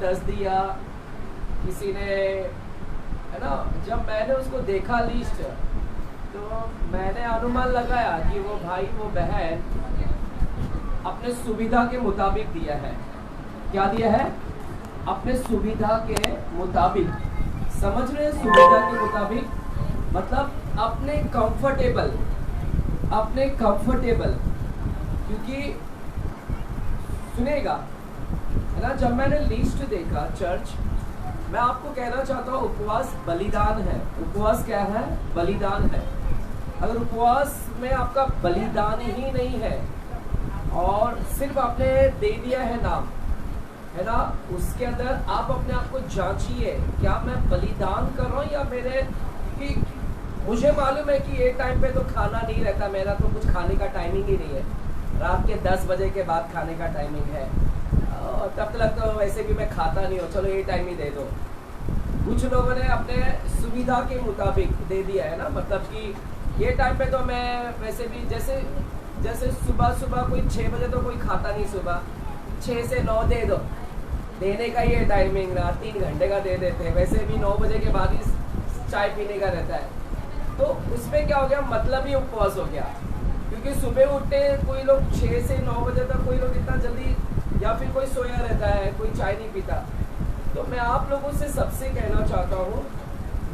10 दिया, किसी ने, है ना। जब मैंने उसको देखा लिस्ट, तो मैंने अनुमान लगाया कि वो भाई वो बहन अपने सुविधा के मुताबिक दिया है। क्या दिया है? अपने सुविधा के मुताबिक। समझ रहे हैं? सुविधा के मुताबिक मतलब अपने कंफर्टेबल, क्योंकि सुनेगा, है ना। जब मैंने लिस्ट देखा चर्च, मैं आपको कहना चाहता हूँ उपवास बलिदान है। उपवास क्या है? बलिदान है। अगर उपवास में आपका बलिदान ही नहीं है और सिर्फ आपने दे दिया है नाम, है ना, उसके अंदर आप अपने आप को जांचिए, क्या मैं बलिदान कर रहा हूँ या मेरे, कि मुझे मालूम है कि ये टाइम पे तो खाना नहीं रहता, मेरा तो कुछ खाने का टाइमिंग ही नहीं है, रात के 10 बजे के बाद खाने का टाइमिंग है, और तब तक तो वैसे भी मैं खाता नहीं हूँ, चलो ये टाइम ही दे दो। कुछ लोगों ने अपने सुविधा के मुताबिक दे दिया है ना, मतलब कि ये टाइम पे तो मैं वैसे भी, जैसे सुबह कोई 6 बजे तो कोई खाता नहीं, सुबह 6 से 9 दे दो, देने का ये टाइमिंग रहा, 3 घंटे का दे देते हैं, वैसे भी 9 बजे के बाद ही चाय पीने का रहता है। तो उसमें क्या हो गया, मतलब ही उपवास हो गया, क्योंकि सुबह उठते कोई लोग 6 से 9 बजे तक, कोई लोग इतना जल्दी, या फिर कोई सोया रहता है, कोई चाय नहीं पीता। तो मैं आप लोगों से सबसे कहना चाहता हूँ,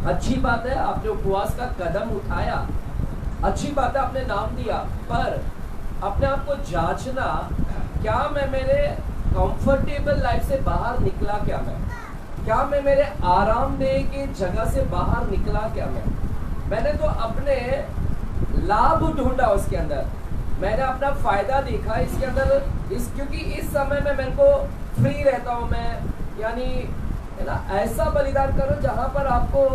अच्छी बात है आपने उपवास का कदम उठाया, अच्छी बात है आपने नाम दिया, पर अपने आप को जांचना, क्या मैं मेरे कंफर्टेबल लाइफ से बाहर निकला, क्या मैं मेरे आरामदेह की जगह से बाहर निकला, मैंने तो अपने लाभ ढूंढा उसके अंदर, मैंने अपना फायदा देखा इसके अंदर, क्योंकि इस समय में मेरे को फ्री रहता हूँ मैं, यानी, है ना, ऐसा बलिदान करो जहां पर आपको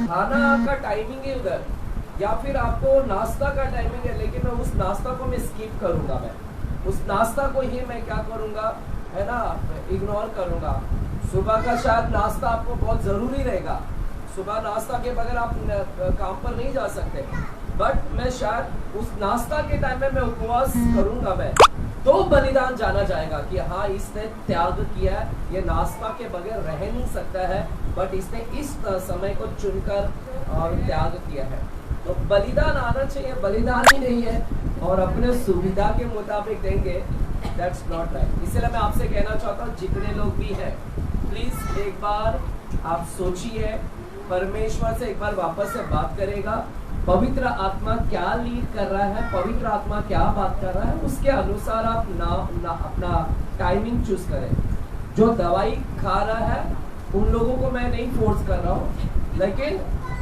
खाना का टाइमिंग है उधर, या फिर आपको नाश्ता का टाइमिंग है, लेकिन मैं उस नाश्ता को मैं स्किप करूंगा, मैं उस नाश्ता को ही मैं क्या करूंगा, है ना, इग्नोर करूंगा। सुबह का शायद नाश्ता आपको बहुत जरूरी रहेगा, सुबह नाश्ता के बगैर आप काम पर नहीं जा सकते, बट मैं शायद उस नाश्ता के टाइम में मैं उपवास करूंगा, मैं तो बलिदान जाना जाएगा कि हाँ इसने त्याग किया है, ये नाश्ता के बगैर रह नहीं सकता है, बट इसने इस समय को चुनकर और त्याग किया है। तो बलिदान आना चाहिए, बलिदान ही नहीं है और अपने सुविधा के मुताबिक देंगे, दैट्स नॉट राइट। इसलिए मैं आपसे कहना चाहता हूँ, जितने लोग भी हैं, प्लीज एक बार आप सोचिए, परमेश्वर से एक बार वापस से बात करेगा, पवित्र आत्मा क्या लीड कर रहा है, पवित्र आत्मा क्या बात कर रहा है, उसके अनुसार आप अपना टाइमिंग चूज करें। जो दवाई खा रहा है उन लोगों को मैं नहीं फोर्स कर रहा हूँ, लेकिन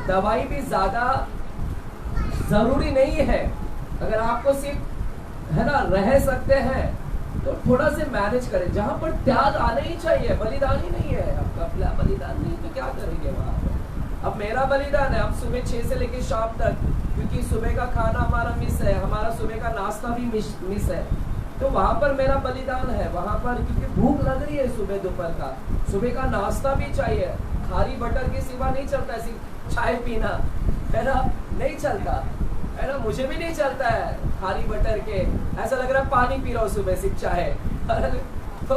दवाई भी ज्यादा जरूरी नहीं है। अगर आपको सिर्फ, है ना, रह सकते हैं तो थोड़ा से मैनेज करें, जहां पर त्याग आना ही चाहिए, बलिदान ही नहीं है आपका, बलिदान नहीं तो क्या करेंगे वहां पर। अब मेरा बलिदान है, अब सुबह 6 से लेकर शाम तक, क्योंकि सुबह का खाना हमारा मिस है, हमारा सुबह का नाश्ता भी मिस है, तो वहां पर मेरा बलिदान है, वहां पर, क्योंकि भूख लग रही है सुबह दोपहर का, सुबह का नाश्ता भी चाहिए, खारी बटर के सिवा नहीं चलता, सिर्फ चाय पीना, है ना, नहीं चलता, है ना, मुझे भी नहीं चलता है खारी बटर के, ऐसा लग रहा है पानी पी रहा हूँ सुबह, सिर्फ चाय। तो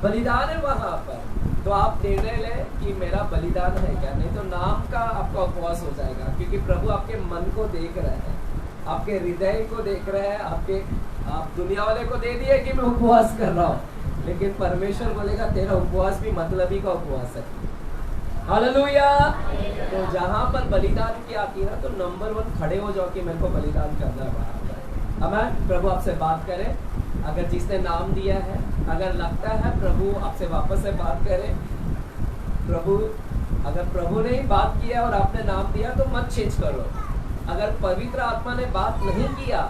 बलिदान है वहां पर, तो आप निर्णय लें कि मेरा बलिदान है क्या, नहीं तो नाम का आपका उपवास हो जाएगा, क्योंकि प्रभु आपके मन को देख रहे हैं, आपके हृदय को देख रहे हैं, आप दुनिया वाले को दे दिए कि मैं उपवास कर रहा हूँ, लेकिन परमेश्वर बोलेगा तेरा उपवास भी मतलबी का उपवास है। हालेलुया। तो जहां पर बलिदान की आती है ना, तो नंबर 1 खड़े हो जाओ कि मेरे को बलिदान करना है। आमीन। प्रभु आपसे बात करे, अगर जिसने नाम दिया है, अगर लगता है प्रभु आपसे वापस से बात करे, प्रभु, अगर प्रभु ने ही बात किया और आपने नाम दिया तो मत चेंज करो। अगर पवित्र आत्मा ने बात नहीं किया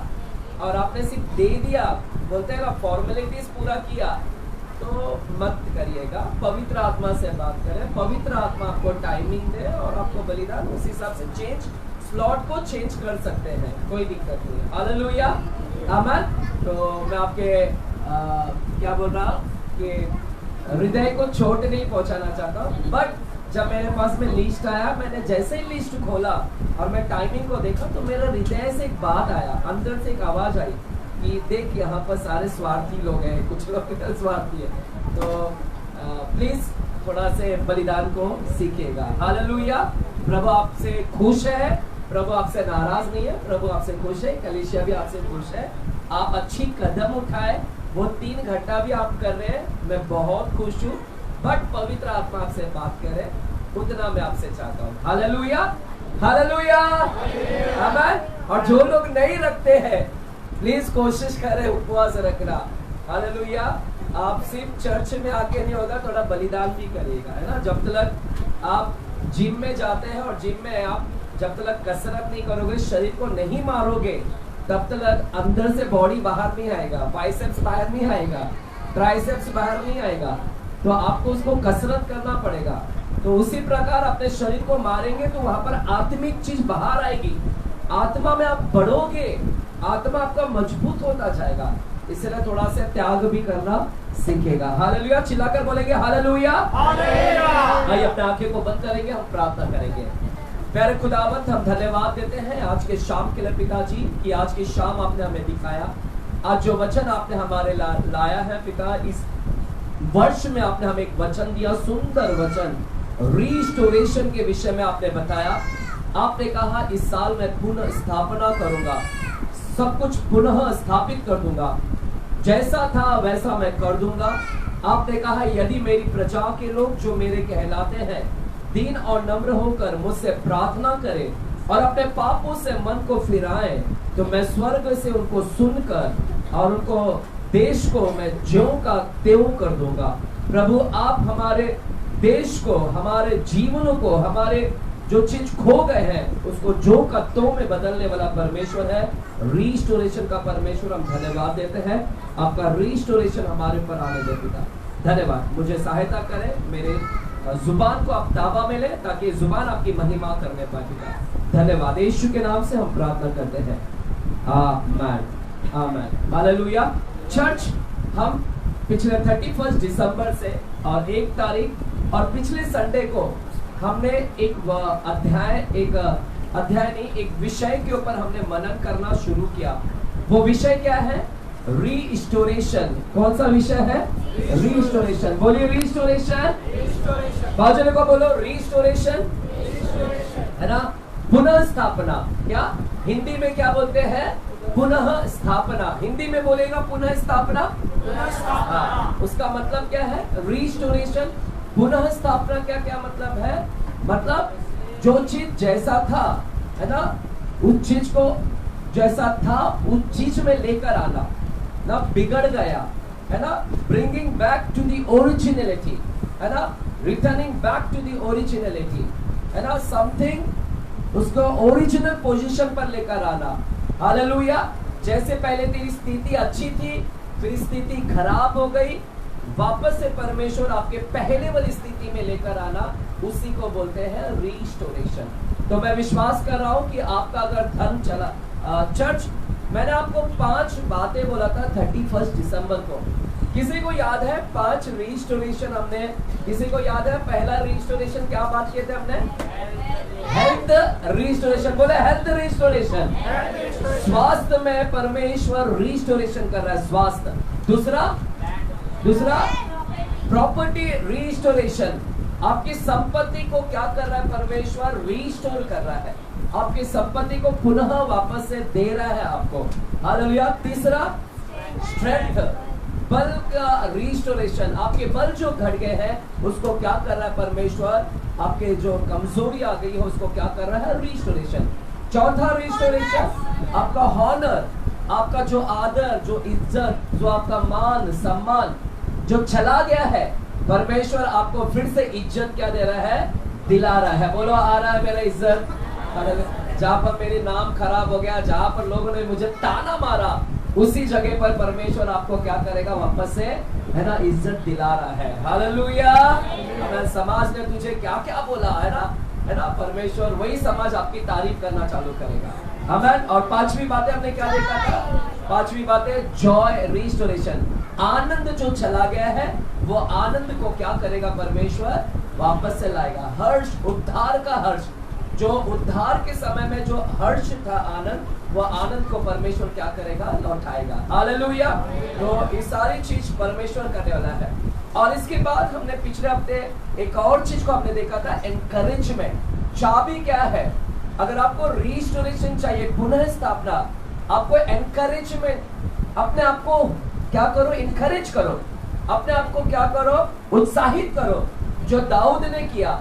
और आपने सिर्फ दे दिया, बोलते हैं ना फॉर्मेलिटीज पूरा किया, तो मत करिएगा, पवित्र आत्मा से बात करें, पवित्र आत्मा आपको टाइमिंग दे और आपको बलिदान उस हिसाब से चेंज, स्लॉट को चेंज कर सकते हैं, कोई दिक्कत नहीं। हालेलुया। आमीन। तो मैं आपके क्या बोल रहा कि हृदय को चोट नहीं पहुंचाना चाहता, बट जब मेरे पास में लिस्ट आया, मैंने जैसे ही लिस्ट खोला और मैं टाइमिंग को देखा, तो मेरा हृदय से एक बात आया, अंदर से एक आवाज आई कि देख यहाँ पर सारे स्वार्थी लोग हैं, कुछ लोग स्वार्थी है, तो प्लीज थोड़ा से बलिदान को सीखेगा। हालेलुया। प्रभु आपसे खुश है, प्रभु आपसे नाराज नहीं है, प्रभु आपसे खुश है, कलीसिया भी आपसे खुश है। आप अच्छी कदम उठाए, वो 3 घंटा भी आप कर रहे हैं, मैं बहुत खुश हूँ। बट पवित्र आत्मा आपसे बात करे, उतना मैं आपसे चाहता हूँ। हालेलुया, हालेलुया, आमीन। और जो लोग नहीं रखते हैं, प्लीज कोशिश करें उपवास रखना। हालेलुया। आप सिर्फ चर्च में आके नहीं होगा, थोड़ा बलिदान भी करिएगा, है ना। जब तक आप जिम में जाते हैं और जिम में आप जब तक कसरत नहीं करोगे, शरीर को नहीं मारोगे, तब तक अंदर से बॉडी बाहर नहीं आएगा, बाइसेप्स बाहर नहीं आएगा, ट्राइसेप्स बाहर नहीं आएगा। तो आपको उसको कसरत करना पड़ेगा। तो उसी प्रकार अपने शरीर को मारेंगे तो वहां पर आत्मिक चीज बाहर आएगी, आत्मा में आप बढ़ोगे, आत्मा आपका मजबूत होता जाएगा। इसलिए थोड़ा सा त्याग भी करना सीखेगा। हालेलुया। चिल्लाकर बोलेंगे हालेलुया। आइए अपने आंखें को बंद करेंगे, हम प्रार्थना करेंगे। प्यारे खुदावंत, हम धन्यवाद देते हैं आज के शाम के लिए पिताजी, कि आज की शाम आपने हमें दिखाया। आज जो वचन आपने हमारे लाया है पिता, इस वर्ष में आपने हमें एक वचन दिया, सुंदर वचन, रिस्टोरेशन के विषय में आपने बताया। आपने कहा इस साल मैं पुनः स्थापना करूंगा, सब कुछ पुनः स्थापित कर दूंगा, जैसा था वैसा मैं कर दूंगा। आपने कहा यदि मेरी प्रजा के लोग जो मेरे कहलाते हैं दीन और नम्र होकर मुझसे प्रार्थना करें और अपने पापों से मन को फिराएं, तो मैं स्वर्ग से उनको सुनकर और उनको देश को मैं ज्यों का त्यों कर दूंगा। प्रभु, आप हमारे देश को, हमारे जीवनों को, हमारे जो चीज खो गए हैं उसको जो का त्यों में बदलने वाला परमेश्वर है, रिस्टोरेशन का परमेश्वर। हम धन्यवाद देते हैं, आपका रिस्टोरेशन हमारे पर आने दे पिता। धन्यवाद। मुझे सहायता करें, मेरे जुबान को आप दावा में ले, ताकि जुबान आपकी महिमा करने पाए पिता। धन्यवाद। यीशु के नाम से हम प्रार्थना करते हैं, आमीन, आमीन, हालेलुया। चर्च, हम पिछले 31 दिसंबर से और 1 तारीख और पिछले संडे को हमने एक विषय के ऊपर हमने मनन करना शुरू किया। वो विषय क्या है? रिस्टोरेशन। कौन सा विषय है? रिस्टोरेशन। बोलिए रिस्टोरेशन। बाजू को बोलो रिस्टोरेशन, है ना। पुनः स्थापना, क्या हिंदी में क्या बोलते हैं? पुनः स्थापना। हिंदी में बोलेगा पुनः स्थापना। उसका मतलब क्या है? रिस्टोरेशन। पुनः स्थापना क्या क्या मतलब है? मतलब जो चीज जैसा था, है ना, उस चीज को जैसा था उस चीज में लेकर आना, ना बिगड़ गया, है ना, bringing back to the originality, है ना, returning back to the originality, है ना, समथिंग उसको ओरिजिनल पोजीशन पर लेकर आना। हालेलुया। जैसे पहले तेरी स्थिति अच्छी थी, फिर स्थिति खराब हो गई, वापस से परमेश्वर आपके पहले वाली स्थिति में लेकर आना, उसी को बोलते हैं रिस्टोरेशन। तो मैं विश्वास कर रहा हूं कि आपका अगर धन चला चर्च, मैंने आपको 5 बातें बोला था 31 दिसंबर को। किसी को याद है 5 रिस्टोरेशन हमने? किसी को याद है पहला रिस्टोरेशन क्या बात किए थे हमने? Health restoration. बोले हेल्थ रिस्टोरेशन। स्वास्थ्य में परमेश्वर रिस्टोरेशन कर रहा है, स्वास्थ्य। दूसरा प्रॉपर्टी रिस्टोरेशन। आपकी संपत्ति को क्या कर रहा है? परमेश्वर रिस्टोर कर रहा है, आपकी संपत्ति को पुनः वापस से दे रहा है आपको। हालेलुया। तीसरा स्ट्रेंथ, बल का रिस्टोरेशन। आपके बल जो घट गए हैं उसको क्या कर रहा है परमेश्वर? आपके जो कमजोरी आ गई है उसको क्या कर रहा है? रिस्टोरेशन। चौथा रिस्टोरेशन, आपका हॉनर, आपका जो आदर, जो इज्जत, जो आपका मान सम्मान जो चला गया है, परमेश्वर आपको फिर से इज्जत क्या दे रहा है? दिला रहा है। बोलो आ रहा है मेरा इज्जत। जहाँ पर मेरी नाम खराब हो गया, जहाँ पर लोगों ने मुझे ताना मारा, उसी जगह पर परमेश्वर आपको क्या करेगा? वापस से, है ना, इज्जत दिला रहा है। हालेलुया। समाज ने तुझे क्या क्या बोला, है ना, परमेश्वर वही समाज आपकी तारीफ करना चालू करेगा। आमीन। और 5वीं बातें हमने क्या देखा था? 5वीं बातें जॉय रिस्टोरेशन। आनंद जो चला गया है वो आनंद को क्या करेगा? परमेश्वर वापस से लाएगा। हर्ष, उद्धार का हर्ष, जो उद्धार के समय में जो हर्ष था, आनंद, वो आनंद को परमेश्वर क्या करेगा? लौटाएगा। हालेलुया। तो ये सारी चीज परमेश्वर करने वाला है। और इसके बाद हमने पिछले हफ्ते एक और चीज को हमने देखा था, एनकरेजमेंट। चाबी क्या है? अगर आपको रिस्टोरेशन चाहिए, पुनः स्थापना, आपको एनकरेजमेंट, अपने आप को क्या करो? इनकरेज करो, अपने आप को क्या करो? उत्साहित करो। जो दाऊद ने किया,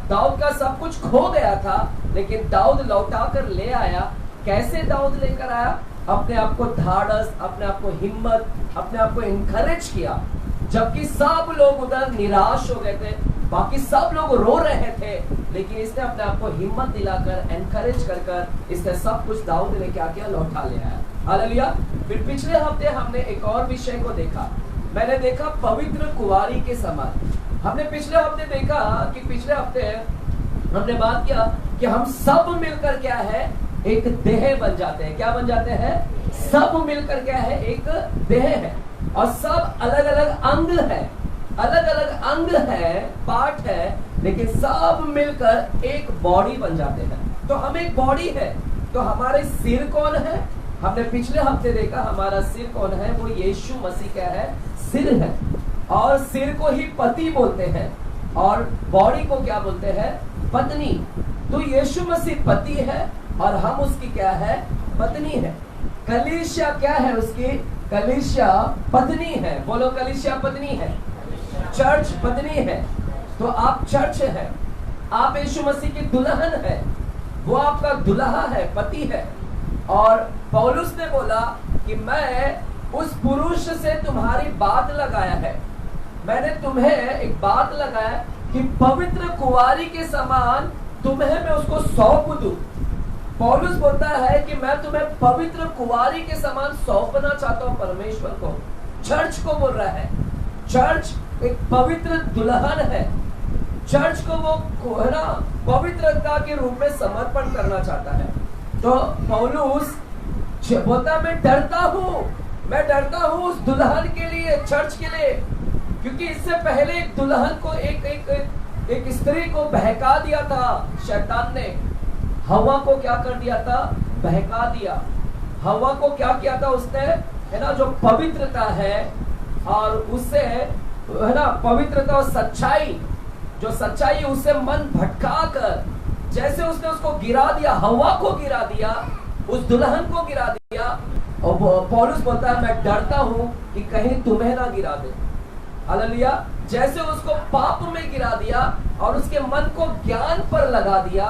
दाऊद का सब कुछ खो गया था लेकिन दाऊद लौटा कर ले आया। कैसे दाऊद लेकर आया? अपने आप को धाड़स, अपने आप को हिम्मत, अपने आप को इनकरेज किया। जबकि सब लोग उधर निराश हो गए थे, बाकी सब लोग रो रहे थे, लेकिन इसने अपने आप को हिम्मत दिलाकर, एनकरेज कर कर इसने सब कुछ दाऊद ने क्या किया? लौटा ले आया। हालेलुया। फिर पिछले हफ्ते हमने एक और विषय को देखा। मैंने देखा पवित्र कुंवारी के समान। हमने पिछले हफ्ते देखा कि पिछले हफ्ते हमने बात किया कि हम सब मिलकर क्या है? एक देह बन जाते हैं। क्या बन जाते हैं? सब मिलकर क्या है? एक देह है। और सब अलग अलग अंग है, अलग अलग अंग है, पार्ट है, लेकिन सब मिलकर एक बॉडी बन जाते हैं। तो हम एक बॉडी है। तो हमारे सिर कौन है? हमने पिछले हफ्ते देखा हमारा सिर कौन है? वो यीशु मसीह क्या है? सिर है। और सिर को ही पति बोलते हैं और बॉडी को क्या बोलते हैं? पत्नी। तो यीशु मसीह पति है और हम उसकी क्या है? पत्नी है। कलीसिया क्या है उसकी? कलीसिया पत्नी है। बोलो, कलीसिया पत्नी है, चर्च पत्नी है। तो आप चर्च है, आप यीशु मसीह की दुल्हन है, वो आपका दुल्हा है, पति है। और पौलुस ने बोला कि मैं उस पुरुष से तुम्हारी बात लगाया है, मैंने तुम्हें एक बात लगाया कि पवित्र कुंवारी के समान तुम्हें मैं उसको सौंप दूं। पौलुस बोलता है कि मैं तुम्हें पवित्र कुंवारी के समान सौंपना चाहता हूं परमेश्वर को। चर्च को बोल रहा है। चर्च एक पवित्र दुल्हन है। चर्च को वो है ना पवित्रता के रूप में समर्पण करना चाहता है। तो पौलुस बोलता है मैं डरता हूं उस दुल्हन के लिए, चर्च के लिए, क्योंकि इससे पहले एक दुल्हन को एक स्त्री को बहका दिया था शैतान ने। हवा को क्या कर दिया था? बहका दिया। हवा को क्या किया था उसने? है ना, जो पवित्रता है और उससे है ना पवित्रता और सच्चाई, जो सच्चाई उससे मन भटका कर जैसे उसने उसको गिरा दिया, हवा को गिरा दिया, उस दुल्हन को गिरा दिया। और पौलुस बोलता है मैं डरता हूं कि कहीं तुम्हें ना गिरा दे। हालेलुया। जैसे उसको पाप में गिरा दिया और उसके मन को ज्ञान पर लगा दिया,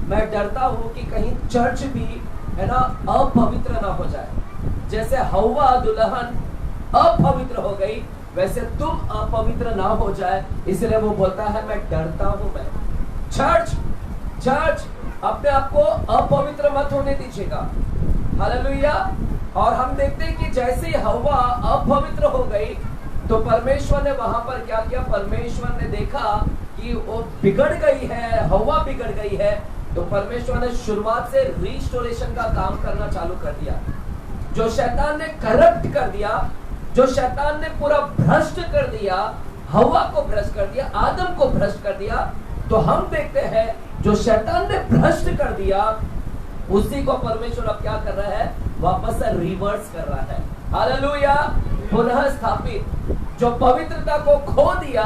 मैं डरता हूं कि कहीं चर्च भी है ना अपवित्र ना हो जाए। जैसे हवा दुल्हन अपवित्र हो गई, वैसे तुम अपवित्र ना हो जाए, इसलिए वो बोलता है मैं डरता हूं। मैं चर्च अपने आप को अपवित्र मत होने दीजिएगा। हालेलुया। और हम देखते हैं कि जैसे ही हवा अपवित्र हो गई तो परमेश्वर ने वहां पर क्या किया? परमेश्वर ने देखा कि वो बिगड़ गई है, हवा बिगड़ गई है, तो परमेश्वर ने शुरुआत से रिस्टोरेशन का काम करना चालू कर दिया। जो शैतान ने करप्ट कर दिया, जो शैतान ने पूरा भ्रष्ट कर दिया, हवा को भ्रष्ट कर दिया, आदम को भ्रष्ट कर दिया, तो हम देखते हैं जो शैतान ने भ्रष्ट कर दिया उसी को परमेश्वर अब क्या कर रहा है? वापस से रिवर्स कर रहा है। हालेलुया। पुनः स्थापित, जो पवित्रता को खो दिया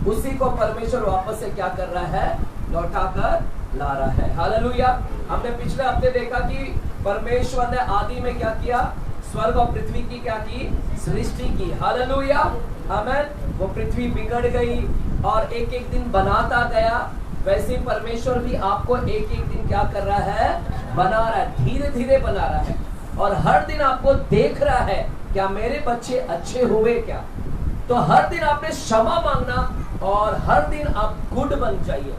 उसी को परमेश्वर वापस से क्या कर रहा है? लौटा कर ला रहा है। हालेलुया। हमने पिछले हफ्ते देखा कि परमेश्वर ने आदि में क्या किया? स्वर्ग और पृथ्वी की क्या की? सृष्टि की। हालेलुया। आमीन। वो पृथ्वी बिगड़ गई और एक एक दिन बनाता गया, वैसे ही परमेश्वर भी आपको एक एक दिन क्या कर रहा है? बना रहा है, धीरे धीरे बना रहा है। और हर दिन आपको देख रहा है क्या मेरे बच्चे अच्छे हुए क्या। तो हर दिन आपने क्षमा मांगना और हर दिन आप गुड बन जाइए,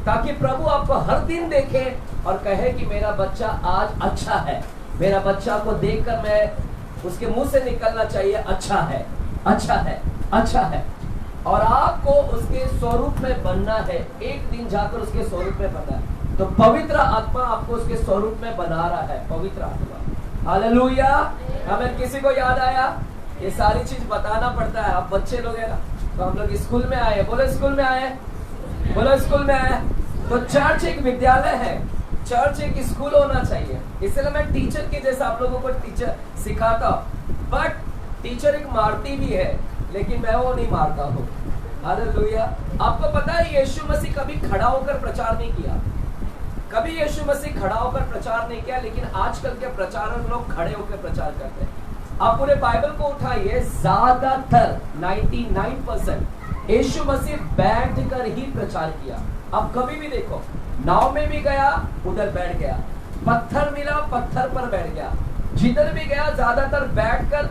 ताकि प्रभु आपको हर दिन देखे और कहे कि मेरा बच्चा आज अच्छा है। मेरा बच्चा को देखकर मैं उसके मुंह से निकलना चाहिए अच्छा है, अच्छा है, अच्छा है। और आपको उसके स्वरूप में बनना है, एक दिन जाकर उसके स्वरूप में बनना है। तो पवित्र आत्मा आपको उसके स्वरूप में बना रहा है, पवित्र आत्मा। हालेलुया। हमें किसी को याद आया? ये सारी चीज बताना पड़ता है। आप बच्चे लोग है ना, तो हम लोग स्कूल में आए, बोलो स्कूल में आए, बोलो स्कूल में आए। तो चर्च एक विद्यालय है, चर्च एक स्कूल होना चाहिए। इसलिए मैं टीचर के जैसा आप लोगों को टीचर सिखाता हूँ। बट टीचर एक मारती भी है, लेकिन मैं वो नहीं मारता हूँ। हालेलुया। आपको पता है यीशु मसीह कभी खड़ा होकर प्रचार नहीं किया, कभी यीशु मसीह खड़ा होकर प्रचार नहीं किया, लेकिन आजकल के प्रचारक लोग खड़े होकर प्रचार करते हैं। आप पूरे बाइबल को उठाइए, ज्यादातर 99% यीशु मसीह बैठ कर ही प्रचार किया। आप कभी भी देखो, नाव में भी गया उधर बैठ गया, पत्थर मिला पत्थर पर बैठ गया, जिधर भी गया ज्यादातर बैठकर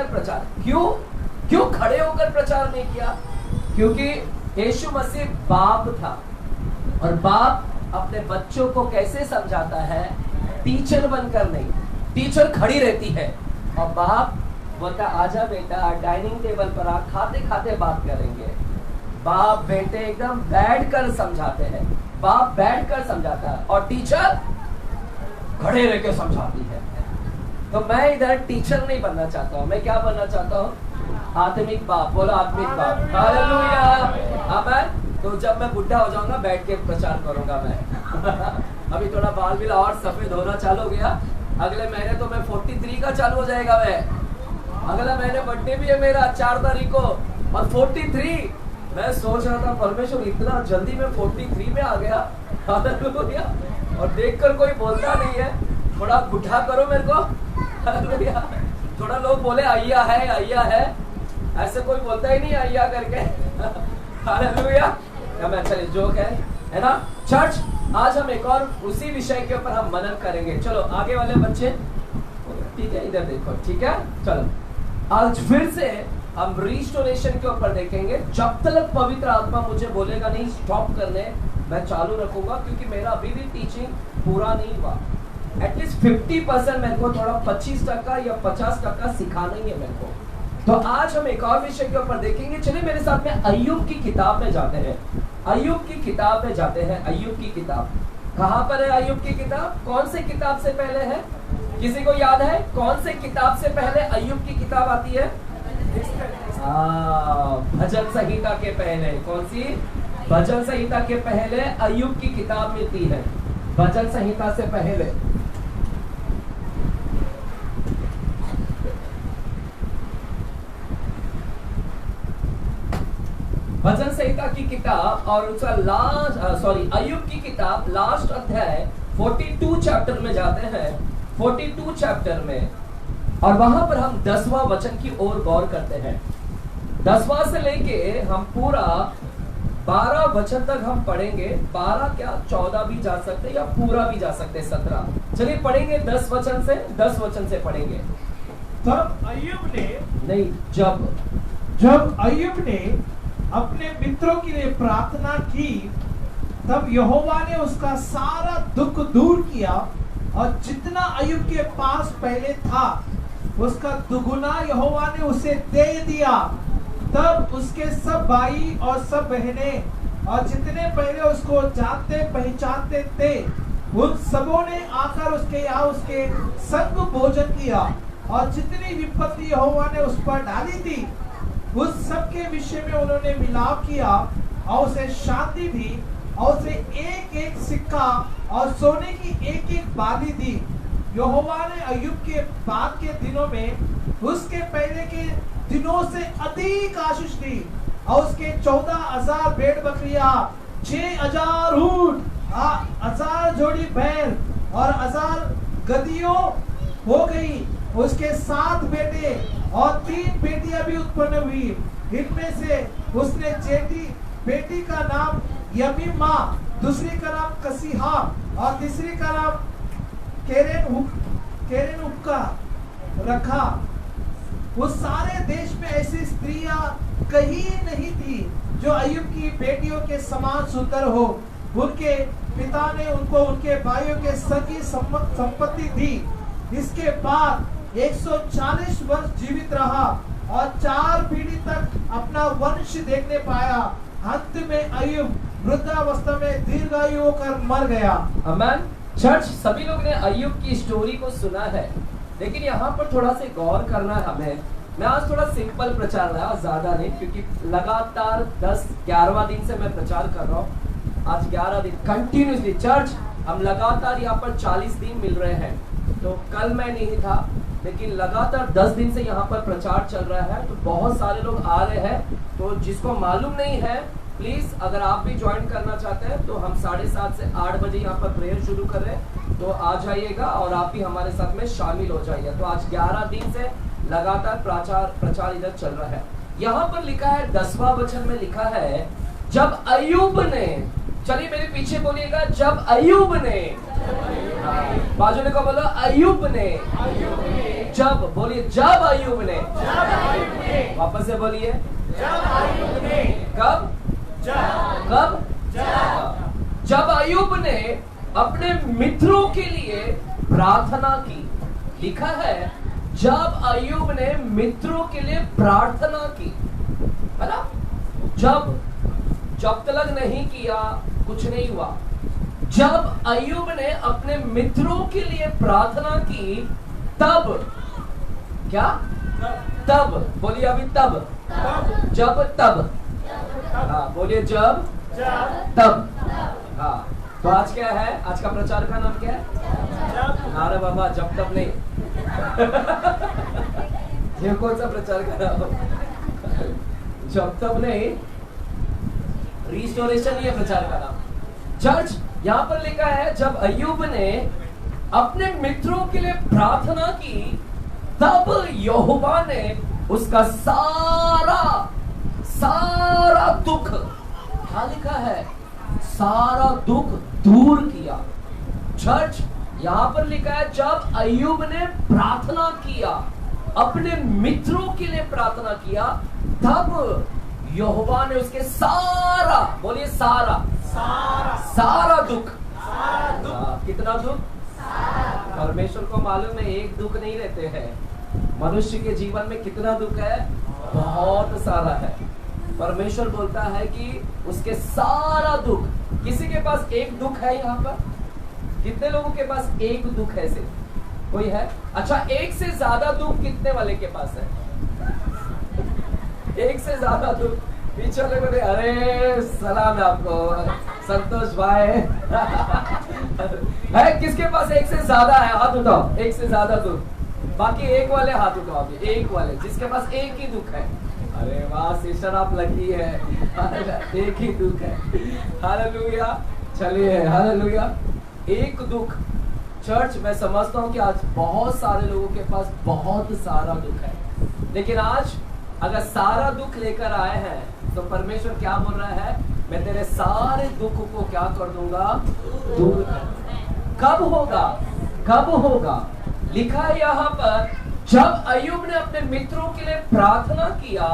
प्रचार। क्यों खड़े होकर प्रचार नहीं किया? क्योंकि यीशु मसीह बाप था, और बाप अपने बच्चों को कैसे समझाता है? टीचर बनकर नहीं, टीचर खड़ी रहती है और बाप बोलता आजा बेटा डाइनिंग टेबल पर आ, खाते खाते बात करेंगे। बाप बेटे एकदम बैठकर समझाते हैं, बाप बैठकर समझाता है और टीचर खड़े रह के समझाती है। तो मैं इधर टीचर नहीं बनना चाहता हूँ, मैं क्या बनना चाहता हूँ? आत्मिक बाप। बोलो आत्मिक बाप। हालेलुया। आमीन। तो जब मैं बुढ़ा हो जाऊंगा बैठ के प्रचार करूंगा मैं। अभी थोड़ा बाल भी और सफेद होना चालू हो गया, अगले महीने तो मैं 43 का चालू हो जाएगा। मैं अगला महीने बर्थडे भी है मेरा 4 तारीख को, और 43 मैं सोच रहा था परमेश्वर इतना जल्दी मैं 43 में आ गया। हालेलुया। और देखकर कोई बोलता नहीं है, थोड़ा बुढ़ा करो मेरे को। हालेलुया। थोड़ा लोग बोले अय्या है, ऐसे कोई बोलता ही नहीं अय्या करके। हालेलुया। चलिए जोक है ना चर्च। आज हम एक और उसी विषय के ऊपर हम मनन करेंगे। चलो आगे वाले बच्चे, ठीक है इधर देखो, ठीक है। चलो आज फिर से हम रिस्टोरेशन के ऊपर देखेंगे। जब तक पवित्र आत्मा मुझे बोलेगा नहीं स्टॉप करने, मैं चालू रखूंगा, क्योंकि मेरा अभी भी टीचिंग पूरा नहीं हुआ। एटलीस्ट 50% मेरे को थोड़ा 25% या 50% सिखाना ही है मेरे को। तो आज हम एक और विषय के ऊपर देखेंगे। चलिए मेरे साथ में अय्यूब की किताब में जाते हैं। अय्यूब की किताब में जाते हैं। अय्यूब की किताब कहाँ पर है? अय्यूब की किताब कौन से किताब से पहले है? किसी को याद है कौन से किताब से पहले अय्यूब की किताब आती है? भजन संहिता के पहले। कौन सी? भजन संहिता के पहले अय्यूब की किताब मिलती है। भजन संहिता से पहले। भजन संहिता की किताब और उसका अय्यूब की किताब लास्ट अध्याय 42 चैप्टर में जाते हैं। 42 चैप्टर में, और वहां पर हम 10वां वचन की ओर गौर करते हैं। 10वां से लेके हम पूरा 12 वचन तक हम पढ़ेंगे। 12 क्या 14 भी जा सकते या पूरा भी जा सकते 17। चलिए पढ़ेंगे 10 वचन से, 10 वचन से पढ़ेंगे। तब अय्यूब ने नहीं जब अय्यूब ने अपने मित्रों के लिए प्रार्थना की, तब यहोवा ने उसका सारा दुख दूर किया, और जितना अय्यूब के पास पहले था उसका दुगुना यहोवा ने उसे दे दिया। तब उसके सब भाई और सब बहनें और जितने पहले उसको जानते पहचानते थे, उन सबों ने आकर उसके यहाँ उसके संग भोजन किया, और जितनी विपत्ति यहोवा ने उस पर डाली थी उस सब के विषय में उन्होंने मिलाप किया, और उसे शांति दी, और उसे एक एक सिक्का और सोने की एक एक बाली दी। यहोवा ने अय्यूब के बाद के दिनों में उसके पहले के दिनों से अधिक आशीष दी, और उसके 14,000 भेड़ बकरियां, 6,000 ऊंट, 1,000 जोड़ी बैल और 1,000 गदहियों हो गई। उसके 7 बेटे और 3 बेटियां भी उत्पन्न हुई। इनमें से उसने बेटी का नाम यमीमा, दूसरी का नाम कसीहा और तीसरी का नाम केरेनुका रखा। उस सारे देश में ऐसी स्त्रियां कहीं नहीं थी जो अय्यूब की बेटियों के समान सुंदर हो। उनके पिता ने उनको उनके भाइयों के सगी संपत्ति दी। इसके बाद 140 वर्ष जीवित रहा और 4 पीढ़ी तक अपना वंश देखने पाया। अंत में अय्यूब वृद्धावस्था में दीर्घायु होकर मर गया। आमीन। चर्च, सभी लोग ने अय्यूब की स्टोरी को सुना है, लेकिन यहाँ पर थोड़ा से गौर करना है हमें। मैं आज थोड़ा सिंपल प्रचार रहा, ज्यादा नहीं, क्योंकि लगातार 10-11वां दिन से मैं प्रचार कर रहा हूँ। आज 11 दिन कंटिन्यूसली। चर्च, हम लगातार यहाँ पर 40 दिन मिल रहे हैं। तो कल मैं नहीं था, लेकिन लगातार 10 दिन से यहाँ पर प्रचार चल रहा है। तो बहुत सारे लोग आ रहे हैं तो जिसको मालूम नहीं है प्लीज, अगर आप भी ज्वाइन करना चाहते हैं तो हम 7:30 से 8 बजे यहाँ पर प्रेयर शुरू कर रहे हैं, तो आ जाइएगा और आप भी हमारे साथ में शामिल हो जाइए। तो आज 11 दिन से लगातार प्रचार इधर चल रहा है। यहाँ पर लिखा है 10वां वचन में लिखा है, जब अय्यूब ने, चलिए मेरे पीछे बोलिएगा, जब अय्यूब ने, बाजू को बोलो अय्यूब ने, जब बोलिए, जब अय्यूब ने, वापस से बोलिए, कब, कब, जब अय्यूब ने अपने मित्रों के लिए प्रार्थना की। लिखा है जब अय्यूब ने मित्रों के लिए प्रार्थना की, है ना। जब तलक नहीं किया कुछ नहीं हुआ। जब अय्यूब ने अपने मित्रों के लिए प्रार्थना की तब, क्या तब, बोलिए अभी तब, जब तब, हाँ बोलिए जब तब, हाँ। तो आज क्या है, आज का प्रचार का नाम क्या है? अरे बाबा जब तब नहीं ये कौन सा प्रचार का नाम? जब तब नहीं, रिस्टोरेशन ये प्रचार का नाम। चर्च यहाँ पर लिखा है जब अय्यूब ने अपने मित्रों के लिए प्रार्थना की तब यहोवा ने उसका सारा दुख, क्या लिखा है, सारा दुख दूर किया। चर्च यहाँ पर लिखा है जब अय्यूब ने प्रार्थना किया, अपने मित्रों के लिए प्रार्थना किया, तब यहोवा ने उसके सारा, बोलिए सारा दुख, कितना दुख, परमेश्वर को मालूम है एक दुख नहीं रहते हैं। मनुष्य के जीवन में कितना दुख है, बहुत सारा है। परमेश्वर बोलता है कि उसके सारा दुख, किसी के पास एक दुख है यहाँ पर? कितने लोगों के पास एक दुख है सिर्फ? कोई है? अच्छा, एक से ज्यादा दुख कितने वाले के पास है? एक से ज्यादा दुख पीछे वाले बोले, अरे सलाम है आपको संतोष भाई है किसके पास एक से ज्यादा है? हाथ उठाओ, एक से ज्यादा दुख। बाकी एक वाले हाथ उठाओ अभी, एक वाले जिसके पास एक ही दुख है। अरे वाह सिस्टर आप लकी है, एक ही दुख है। हालेलुया, चलिए हालेलुया। एक दुख। चर्च मैं समझता हूँ कि आज बहुत सारे लोगों के पास बहुत सारा दुख है, लेकिन आज अगर सारा दुख लेकर आए हैं तो परमेश्वर क्या बोल रहा है, मैं तेरे सारे दुख को क्या कर दूंगा, दूर कर। कब होगा, कब होगा? लिखा है यहाँ पर जब अय्यूब ने अपने मित्रों के लिए प्रार्थना किया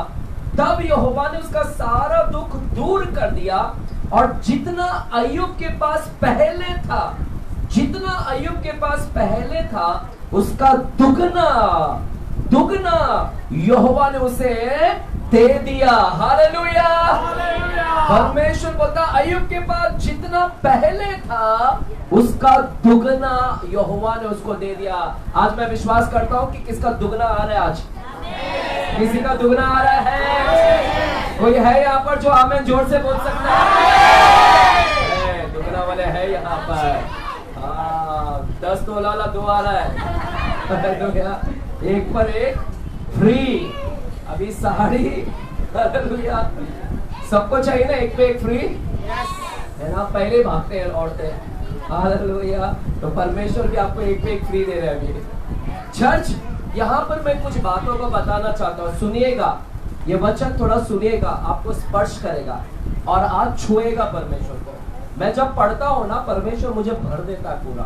तब यहोवा ने उसका सारा दुख दूर कर दिया, और जितना अय्यूब के पास पहले था, जितना अय्यूब के पास पहले था उसका दुगना यहोवा ने उसे दे दिया। हालेलुया। परमेश्वर बोलता अय्यूब के पास जितना पहले था उसका दुगना यहोवा ने उसको दे दिया। आज मैं विश्वास करता हूं कि किसका दुगना आ रहा है, आज किसी का दुगना आ रहा है। कोई है यहाँ पर जो आमीन जोर से बोल सकता है? दुगना वाले है यहाँ पर। 10 तोला वाला 2 आ रहा है, एक पर एक फ्री। अभी साड़ी, हालेलुया, सबको चाहिए ना एक पे एक फ्री, है ना? पहले भागते हैं औरतें, हालेलुया। तो परमेश्वर भी आपको एक पे एक फ्री दे रहे हैं। चर्च यहाँ पर मैं कुछ बातों को बताना चाहता हूँ, सुनिएगा, ये वचन थोड़ा सुनिएगा, आपको स्पर्श करेगा और आज छुएगा परमेश्वर को। मैं जब पढ़ता हूँ ना, परमेश्वर मुझे भर देता है पूरा,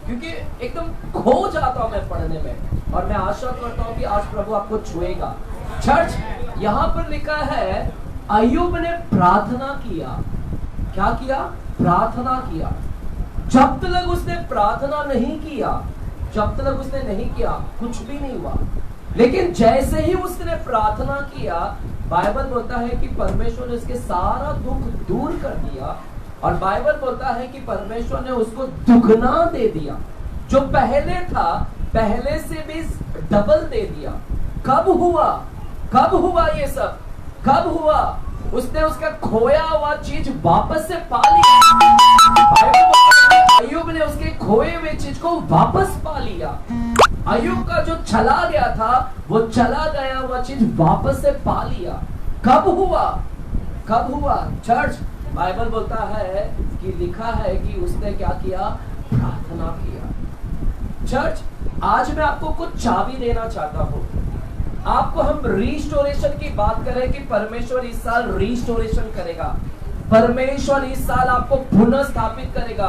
क्योंकि एकदम खो जाता हूँ मैं पढ़ने में, और मैं आशा करता हूँ कि आज प्रभु आपको छुएगा। चर्च यहाँ पर लिखा है अय्यूब ने प्रार्थना किया। क्या किया? प्रार्थना किया। जब तक उसने प्रार्थना नहीं किया, जब तक उसने नहीं किया कुछ भी नहीं हुआ। लेकिन जैसे ही उसने प्रार्थना किया, बाइबल बोलता है कि परमेश्वर ने उसके सारा दुख दूर कर दिया, और बाइबल बोलता है कि परमेश्वर ने उसको दुगना दे दिया। जो पहले था पहले से भी डबल दे दिया। कब हुआ? कब हुआ ये सब? कब हुआ? उसने उसका खोया हुआ चीज वापस से पा लिया। अय्यूब ने उसके खोए हुए चीज को वापस पा लिया। अय्यूब का जो चला गया था वो चला गया हुआ चीज वापस से पा लिया। कब हुआ? कब हुआ चर्च? बाइबल बोलता है कि लिखा है कि उसने क्या किया? प्रार्थना किया। चर्च, आज मैं आपको कुछ चाबी देना चाहता हूं। आपको हम रिस्टोरेशन की बात करें कि परमेश्वर इस साल रिस्टोरेशन करेगा, परमेश्वर इस साल आपको पुनः स्थापित करेगा,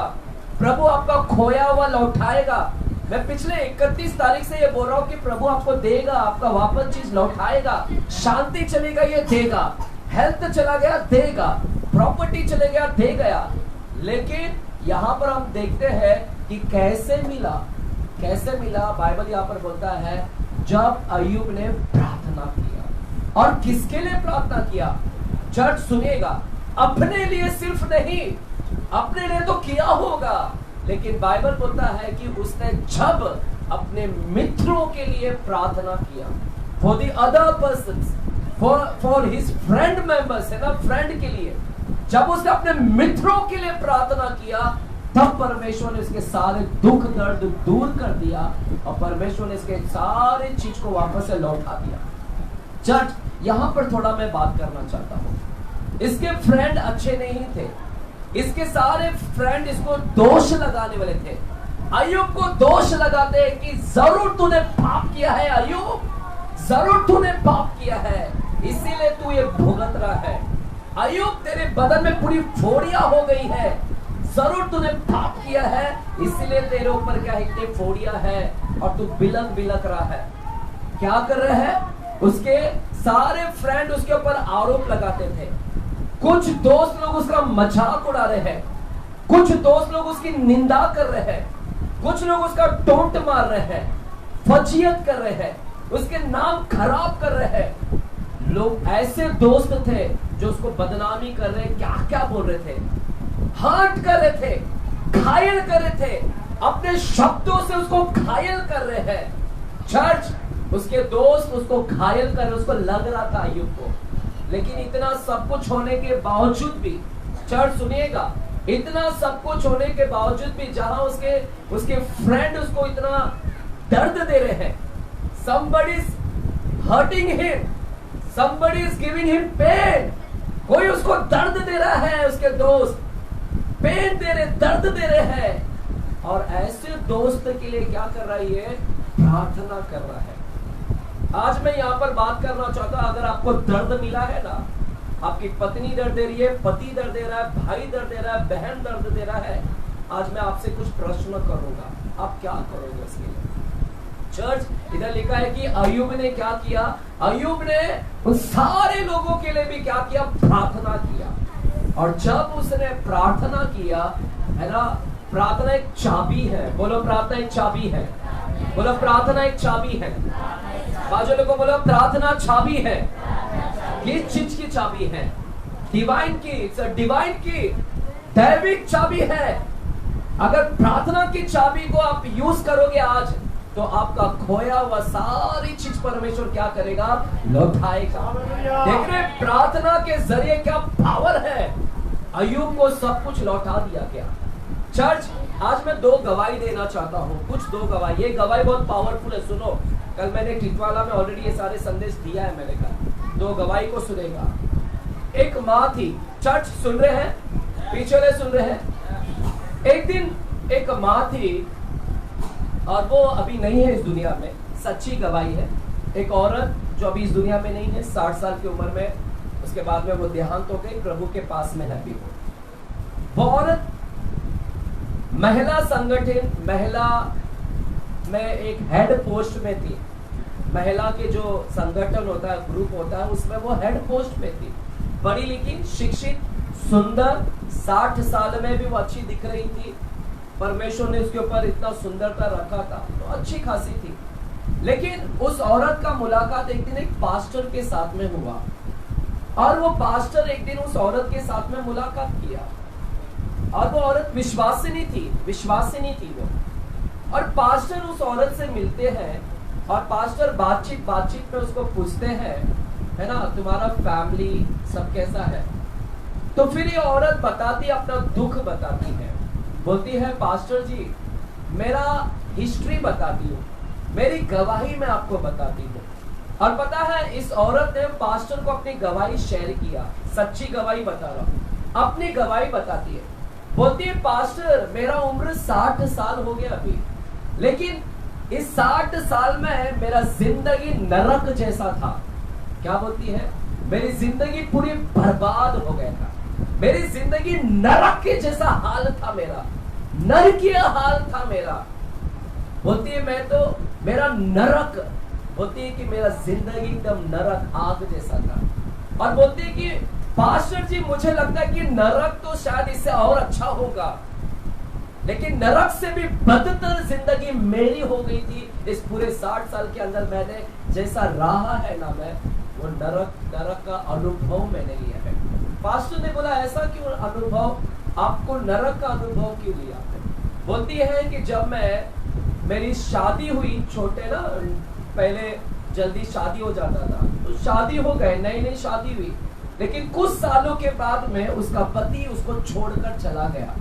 प्रभु आपका खोया हुआ लौटाएगा। मैं पिछले 31 तारीख से ये बोल रहा हूं कि प्रभु आपको देगा, आपका वापस चीज लौटाएगा, शांति चली गई है देगा, हेल्थ चला गया देगा, प्रॉपर्टी चले गया दे गया। लेकिन यहां पर हम देखते हैं कि कैसे मिला, कैसे मिला। बाइबल यहां पर बोलता है जब अय्यूब ने प्रार्थना किया। और किसके लिए प्रार्थना किया? चर्च सुनिएगा, अपने लिए सिर्फ नहीं, अपने लिए तो किया होगा, लेकिन बाइबल बोलता है कि उसने जब अपने मित्रों के लिए प्रार्थना किया, for the other persons, for his friend members, है ना, फ्रेंड के लिए, जब उसने अपने मित्रों के लिए प्रार्थना किया, तब परमेश्वर ने इसके सारे दुख दर्द दूर कर दिया और परमेश्वर ने इसके सारे चीज को वापस से लौटा दिया। चर्च, यहां पर थोड़ा मैं बात करना चाहता हूं। इसके फ्रेंड अच्छे नहीं थे, इसके सारे फ्रेंड इसको दोष लगाने वाले थे। अय्यूब को दोष लगाते हैं कि जरूर तूने पाप किया है अय्यूब, जरूर तूने पाप किया है, इसीलिए तू ये भुगत रहा है। अय्यूब, तेरे बदन में पूरी फोड़ियां हो गई है, जरूर तूने पाप किया है, इसीलिए तेरे ऊपर क्या है, इतनी फोड़ियां है और तू बिलक बिलक रहा है। क्या कर रहे हैं? उसके सारे फ्रेंड उसके ऊपर आरोप लगाते थे। कुछ दोस्त लोग उसका मजाक उड़ा रहे हैं, कुछ दोस्त लोग उसकी निंदा कर रहे हैं, कुछ लोग उसका टोंट मार रहे हैं, फजीयत कर रहे हैं, उसके नाम खराब कर रहे हैं। लोग ऐसे दोस्त थे जो उसको बदनामी कर रहे, क्या क्या बोल रहे थे, हर्ट कर रहे थे, घायल कर रहे थे, अपने शब्दों से उसको घायल कर रहे हैं। चर्च, उसके दोस्त उसको घायल कर रहे, उसको लग रहा था अय्यूब को, लेकिन इतना सब कुछ होने के बावजूद भी, चर्च सुनिएगा, इतना सब कुछ होने के बावजूद भी जहां उसके फ्रेंड उसको इतना दर्द दे रहे हैं, somebody is hurting him, somebody is giving him pain, कोई उसको दर्द दे रहा है, उसके दोस्त पेन दे रहे, दर्द दे रहे हैं, और ऐसे दोस्त के लिए क्या कर रहा है? प्रार्थना कर रहा है। आज मैं यहाँ पर बात करना चाहता हूं, अगर आपको दर्द मिला है ना, आपकी पत्नी दर्द दे रही है, पति दर्द दे रहा है, भाई दर्द दे रहा है, बहन दर्द दे रहा है, आज मैं आपसे कुछ प्रश्न करूंगा, आप क्या करोगे उसके लिए? चर्च, इधर लिखा है कि अय्यूब ने क्या किया? अय्यूब ने उन सारे लोगों के लिए भी क्या किया? प्रार्थना किया। और जब उसने प्रार्थना किया, है ना, प्रार्थना एक चाबी है, बोलो प्रार्थना एक चाबी है, बोलो प्रार्थना एक चाबी है, बाजू लोगों बोलो प्रार्थना चाबी है। किस चीज की चाबी है? डिवाइन की, इट्स अ डिवाइन की, दैविक चाबी है। अगर प्रार्थना की चाबी को आप यूज करोगे आज, तो आपका खोया हुआ सारी चीज परमेश्वर क्या करेगा? लौटाएगा। देख रहे प्रार्थना के जरिए क्या पावर है? अय्यूब को सब कुछ लौटा दिया गया। चर्च, आज मैं 2 गवाही देना चाहता हूँ, कुछ 2 गवाही। ये गवाही बहुत पावरफुल है, सुनो। कल मैंने टिटवाला में ऑलरेडी ये सारे संदेश दिया है, मैंने कहा 2 गवाही को सुनेगा। एक माँ थी, चर्च सुन रहे हैं, पीछे वाले सुन रहे हैं। एक दिन एक माँ थी और वो अभी नहीं है इस दुनिया में, सच्ची गवाही है। एक औरत जो अभी इस दुनिया में नहीं है, 60 साल की उम्र में, उसके बाद में वो देहांत हो गई, प्रभु के पास में है अभी। वो औरत महिला संगठन, महिला में एक हेड पोस्ट में थी। महिला के जो संगठन होता है, ग्रुप होता है, उसमें वो हेड पोस्ट में थी। पढ़ी लिखी, शिक्षित, सुंदर, 60 साल में भी वो अच्छी दिख रही थी। परमेश्वर ने उसके ऊपर इतना सुंदरता रखा था, तो अच्छी खासी थी। लेकिन उस औरत का मुलाकात एक दिन एक पास्टर के साथ में हुआ, और वो पास्टर एक दिन उस औरत के साथ में मुलाकात किया, और वो औरत विश्वासिनी थी वो। और पास्टर उस औरत से मिलते हैं, और पास्टर बातचीत में उसको पूछते हैं, है ना, तुम्हारा फैमिली सब कैसा है? तो फिर ये औरत बताती, अपना दुख बताती है, बोलती है पास्टर जी, मेरा हिस्ट्री बताती हूँ, मेरी गवाही मैं आपको बताती हूँ। और पता है इस औरत ने पास्टर को अपनी गवाही शेयर किया, सच्ची गवाही बता रहा हूं, अपनी गवाही बताती है। बोलती है पास्टर मेरा उम्र 60 साल हो गया अभी, लेकिन इस 60 साल में मेरा जिंदगी नरक जैसा था। क्या बोलती है? मेरी जिंदगी पूरी बर्बाद हो गया था, मेरी जिंदगी नरक के जैसा हाल था, मेरा नरकीय हाल था मेरा। बोलती है मैं तो मेरा नरक, बोलती है कि मेरा जिंदगी एकदम नरक आग जैसा था। और बोलती है कि पास्टर जी मुझे लगता है कि नरक तो शायद इससे और अच्छा होगा, लेकिन नरक से भी बदतर जिंदगी मेरी हो गई थी इस पूरे 60 साल के अंदर। मैंने जैसा रहा है ना, मैं वो नरक का अनुभव मैंने लिया है। पास्टर ने बोला ऐसा क्यों अनुभव, आपको नरक का अनुभव क्यों लिया? बोलती है कि जब मेरी शादी हुई, छोटे ना पहले जल्दी शादी हो जाता था, तो शादी हो गए, नई शादी हुई, लेकिन कुछ सालों के बाद में उसका पति उसको छोड़कर चला गया।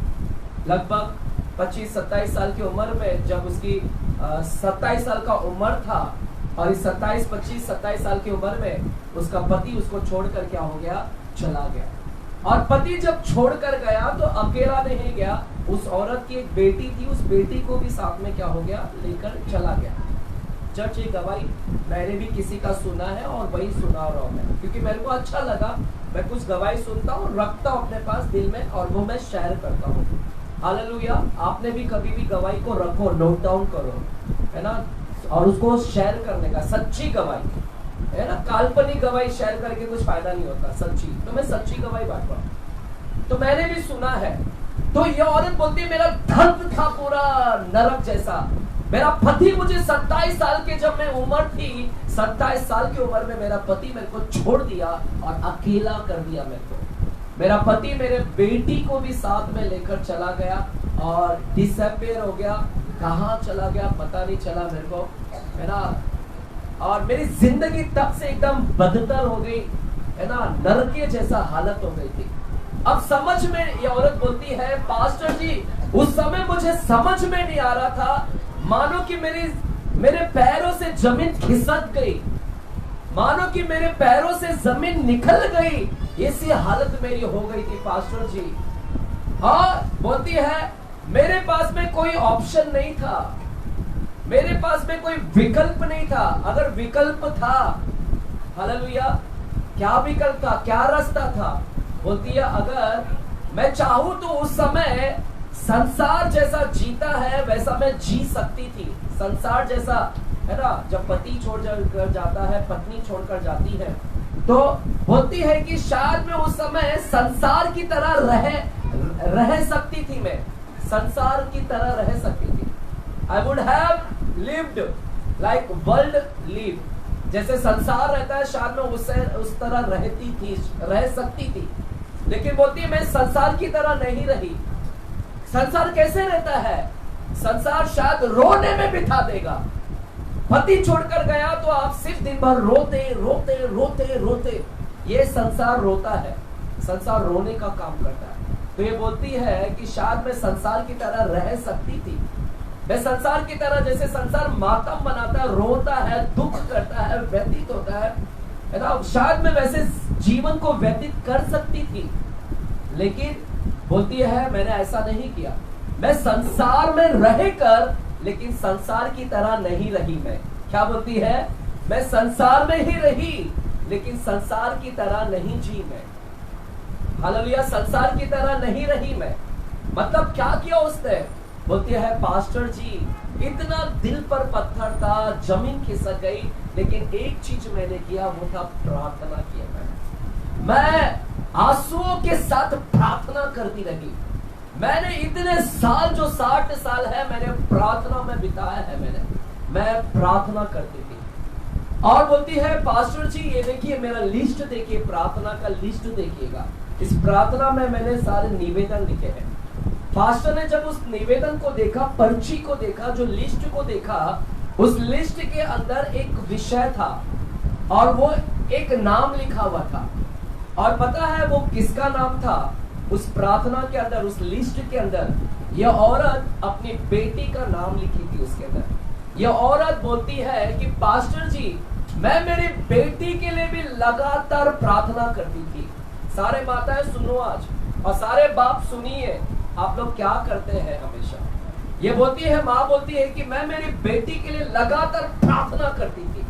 लगभग 25-27 साल की उम्र में, जब उसकी 27 साल का उम्र था, और इस 25-27 साल की उम्र में उसका पति उसको छोड़कर क्या हो गया? चला गया। और पति जब छोड़कर गया तो अकेला नहीं गया, उस औरत की एक बेटी थी, उस बेटी को भी साथ में क्या हो गया? लेकर चला गया। चर्च ये गवाही मैंने भी किसी का सुना है और वही सुना रहा हूं मैं, क्योंकि मेरे को अच्छा लगा। मैं कुछ गवाही सुनता हूँ, रखता हूँ अपने पास दिल में, और वो मैं शेयर करता हूँ। हालेलुया। आपने भी कभी भी गवाही को रखो, नोट डाउन करो, है ना, और उसको शेयर करने का, सच्ची गवाही, है ना, काल्पनिक गवाही शेयर करके कुछ फायदा नहीं होता, सच्ची। तो मैं सच्ची गवाही बांट रहा हूं, तो मैंने भी सुना है। तो ये औरत बोलती है मेरा धन था पूरा नरक जैसा, मेरा पति मुझे 27 साल के जब मैं उम्र थी, 27 साल की उम्र में मेरा पति मेरे को छोड़ दिया और अकेला कर दिया मेरे को। मेरा पति मेरे बेटी को भी साथ में लेकर चला गया और डिसअपियर हो गया। कहाँ चला गया पता नहीं चला मेरे को, है ना। और मेरी जिंदगी तब से एकदम बदतर हो गई, है ना, नरकीय जैसा हालत हो गई थी। अब समझ में ये औरत बोलती है पास्टर जी उस समय मुझे समझ में नहीं आ रहा था, मानो कि मेरे पैरों से जमीन खिसक गई, मानो कि मेरे पैरों से जमीन निकल गई, ऐसी हालत मेरी हो गई थी पास्टर जी। हाँ, बोलती है मेरे पास में कोई ऑप्शन नहीं था, मेरे पास में कोई विकल्प नहीं था। अगर विकल्प था, हालेलुया, क्या विकल्प था, क्या रास्ता था? बोलती है अगर मैं चाहूं तो उस समय संसार जैसा जीता है वैसा मैं जी सकती थी। संसार जैसा, है ना, जब पति छोड़कर जाता है, पत्नी छोड़कर जाती है, तो बोलती है कि शायद मैं उस समय संसार की तरह रह सकती थी, मैं संसार की तरह रह सकती थी। I would have lived like world live, जैसे संसार रहता है शायद मैं उस तरह रह सकती थी। लेकिन बोलती है मैं संसार की तरह नहीं रही। संसार कैसे रहता है? संसार शायद रोने में बिठा देगा। पति छोड़कर गया तो आप सिर्फ दिन भर रोते रोते रोते रोते, ये संसार रोता है, संसार रोने का काम करता है। तो ये बोलती है कि शायद मैं संसार की तरह रह सकती थी, मैं संसार की तरह, जैसे संसार मातम मनाता है, रोता है, दुख करता है, व्यतीत होता है ना, शायद मैं वैसे जीवन को व्यतीत कर सकती थी। लेकिन बोलती है मैंने ऐसा नहीं किया, मैं संसार में रहकर लेकिन संसार की तरह नहीं रही। मैं क्या बोलती है? मैं संसार में ही रही लेकिन संसार की तरह नहीं जी मैं। हालेलुया, संसार की तरह नहीं रही मैं। मतलब क्या किया उसने? बोलती है पास्टर जी इतना दिल पर पत्थर था, जमीन खिसक गई, लेकिन एक चीज मैंने किया, वो था प्रार्थना किया। मैं आंसुओं के साथ प्रार्थना करती रही। मैंने इतने साल, जो 60 साल है, मैंने प्रार्थना में बिताया है। मैं प्रार्थना करती थी। और बोलती है पास्टर जी ये देखिए मेरा लिस्ट देखिए, प्रार्थना का लिस्ट देखिएगा। इस प्रार्थना में मैंने सारे निवेदन लिखे हैं। पास्टर ने जब उस निवेदन को देखा, पर्ची को देखा, जो लिस्ट को देखा, उस लिस्ट के अंदर एक विषय था और वो एक नाम लिखा हुआ था। और पता है वो किसका नाम था? उस प्रार्थना के अंदर, उस लिस्ट के अंदर यह औरत अपनी बेटी का नाम लिखी थी उसके अंदर। यह औरत बोलती है कि पास्टर जी मैं मेरी बेटी के लिए भी लगातार प्रार्थना करती थी। सारे माताएं सुनो आज, और सारे बाप सुनिए, आप लोग क्या करते हैं हमेशा। ये बोलती है, माँ बोलती है कि मैं मेरी बेटी के लिए लगातार प्रार्थना करती थी।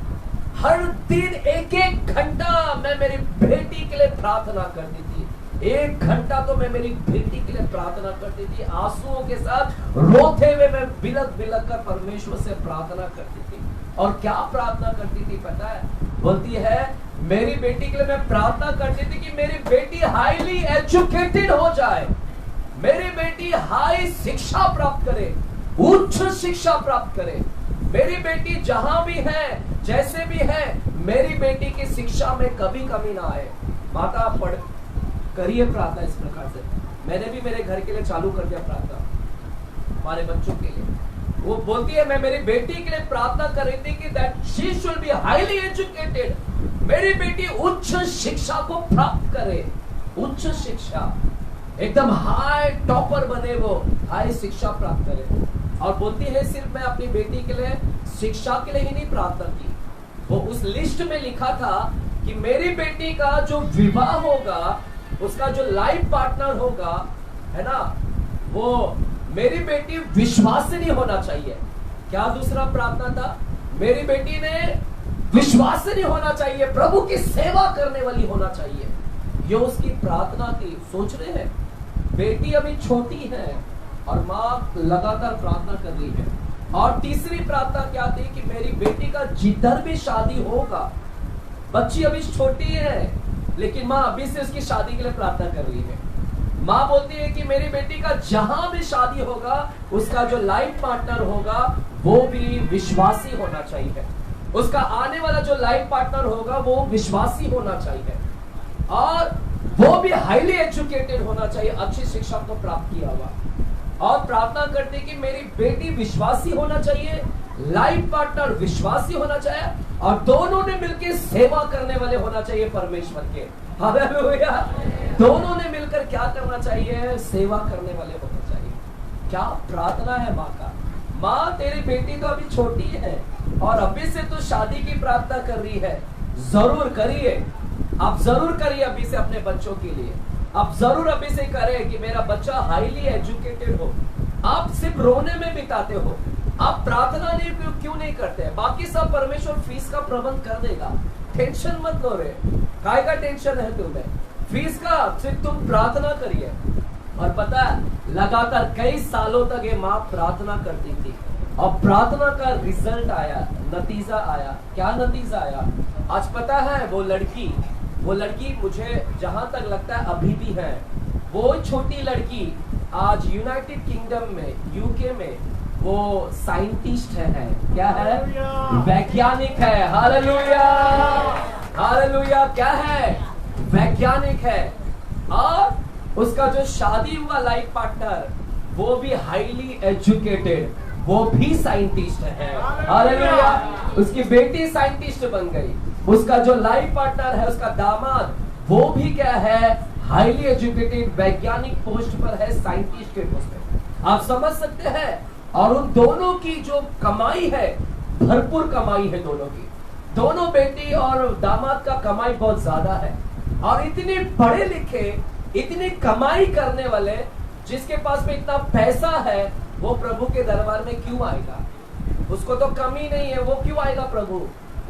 हर दिन 1-1 घंटा मैं मेरी बेटी के लिए प्रार्थना करती थी। 1 घंटा तो मैं मेरी बेटी के लिए प्रार्थना करती थी। आंसुओं के साथ रोते हुए मैं बिलक बिलक कर परमेश्वर से प्रार्थना करती थी। और क्या प्रार्थना करती थी पता है? बोलती है मेरी बेटी के लिए मैं प्रार्थना करती थी कि मेरी बेटी हाईली एजुकेटेड हो जाए, मेरी बेटी हाई शिक्षा प्राप्त करे, उच्च शिक्षा प्राप्त करे। मेरी बेटी जहां भी है, जैसे भी है, मेरी बेटी की शिक्षा में कभी कमी ना आए। माता पढ़ करिए प्रार्थना इस प्रकार से। मैंने भी मेरे घर के लिए चालू कर दिया प्रार्थना, हमारे बच्चों के लिए। वो बोलती है मैं मेरी बेटी के लिए प्रार्थना कर रही थी कि that she should be highly educated, मेरी बेटी उच्च शिक्षा को प्राप्त करे, उच्च शिक्षा, एकदम हाई टॉपर बने, वो हाई शिक्षा प्राप्त करे। और बोलती है सिर्फ मैं अपनी बेटी के लिए शिक्षा के लिए ही नहीं प्रार्थना की, वो उस लिस्ट में लिखा था कि मेरी बेटी का जो विवाह होगा, उसका जो लाइफ पार्टनर होगा, है ना, वो मेरी बेटी विश्वासिनी होना चाहिए। क्या दूसरा प्रार्थना था? मेरी बेटी ने विश्वासिनी होना चाहिए, प्रभु की सेवा करने वाली होना चाहिए। ये उसकी प्रार्थना थी। सोच रहे हैं, बेटी अभी छोटी है और माँ लगातार प्रार्थना कर रही है। और तीसरी प्रार्थना क्या थी कि मेरी बेटी का जिधर भी शादी होगा, बच्ची अभी छोटी है लेकिन माँ अभी से उसकी शादी के लिए प्रार्थना कर रही है। माँ बोलती है कि मेरी बेटी का जहां भी शादी होगा, उसका जो लाइफ पार्टनर होगा वो भी विश्वासी होना चाहिए, उसका आने वाला जो लाइफ पार्टनर होगा वो विश्वासी होना चाहिए, और वो भी हाईली एजुकेटेड होना चाहिए, अच्छी शिक्षा को प्राप्त किया हुआ। और प्रार्थना करते कि मेरी बेटी विश्वासी होना चाहिए, लाइफ पार्टनर विश्वासी होना चाहिए, और दोनों ने मिलकर सेवा करने वाले होना चाहिए परमेश्वर के। हालेलुया। दोनों ने मिलकर क्या करना चाहिए? सेवा करने वाले होना चाहिए। क्या प्रार्थना है माँ का। माँ तेरी बेटी तो अभी छोटी है और अभी से तो शादी की प्रार्थना कर रही है। जरूर करिए, आप जरूर करिए अभी से अपने बच्चों के लिए। आप जरूर अभी से करें कि मेरा बच्चा हाईली एजुकेटेड हो। आप सिर्फ रोने में बिताते हो, आप प्रार्थना नहीं क्यों नहीं करते? बाकी सब परमेश्वर फीस का प्रबंध कर देगा, टेंशन मत लो रे। काय का टेंशन है तुम्हें? फीस का, सिर्फ तुम प्रार्थना करिए। और पता है लगातार कई सालों तक ये माँ प्रार्थना करती थी और प्रार्थना का रिजल्ट आया, नतीजा आया। क्या नतीजा आया? आज पता है वो लड़की मुझे जहां तक लगता है अभी भी है, वो छोटी लड़की आज यूनाइटेड किंगडम में, यूके में वो साइंटिस्ट है। क्या है? वैज्ञानिक है। Hallelujah, hallelujah. क्या है? वैज्ञानिक है। और उसका जो शादी हुआ लाइफ पार्टनर वो भी हाईली एजुकेटेड, वो भी साइंटिस्ट है। हालेलुया। उसकी बेटी साइंटिस्ट बन गई, उसका जो लाइफ पार्टनर है, उसका दामाद, वो भी क्या है? हाईली एजुकेटेड वैज्ञानिक पोस्ट पर है, साइंटिस्ट के पोस्ट पर। आप समझ सकते हैं। और उन दोनों की जो कमाई है, भरपूर कमाई है दोनों की। दोनों बेटी और दामाद का कमाई बहुत ज्यादा है। और इतने पढ़े लिखे, इतनी कमाई करने वाले, जिसके पास में इतना पैसा है, वो प्रभु के दरबार में क्यों आएगा? उसको तो कमी नहीं है, वो क्यों आएगा प्रभु?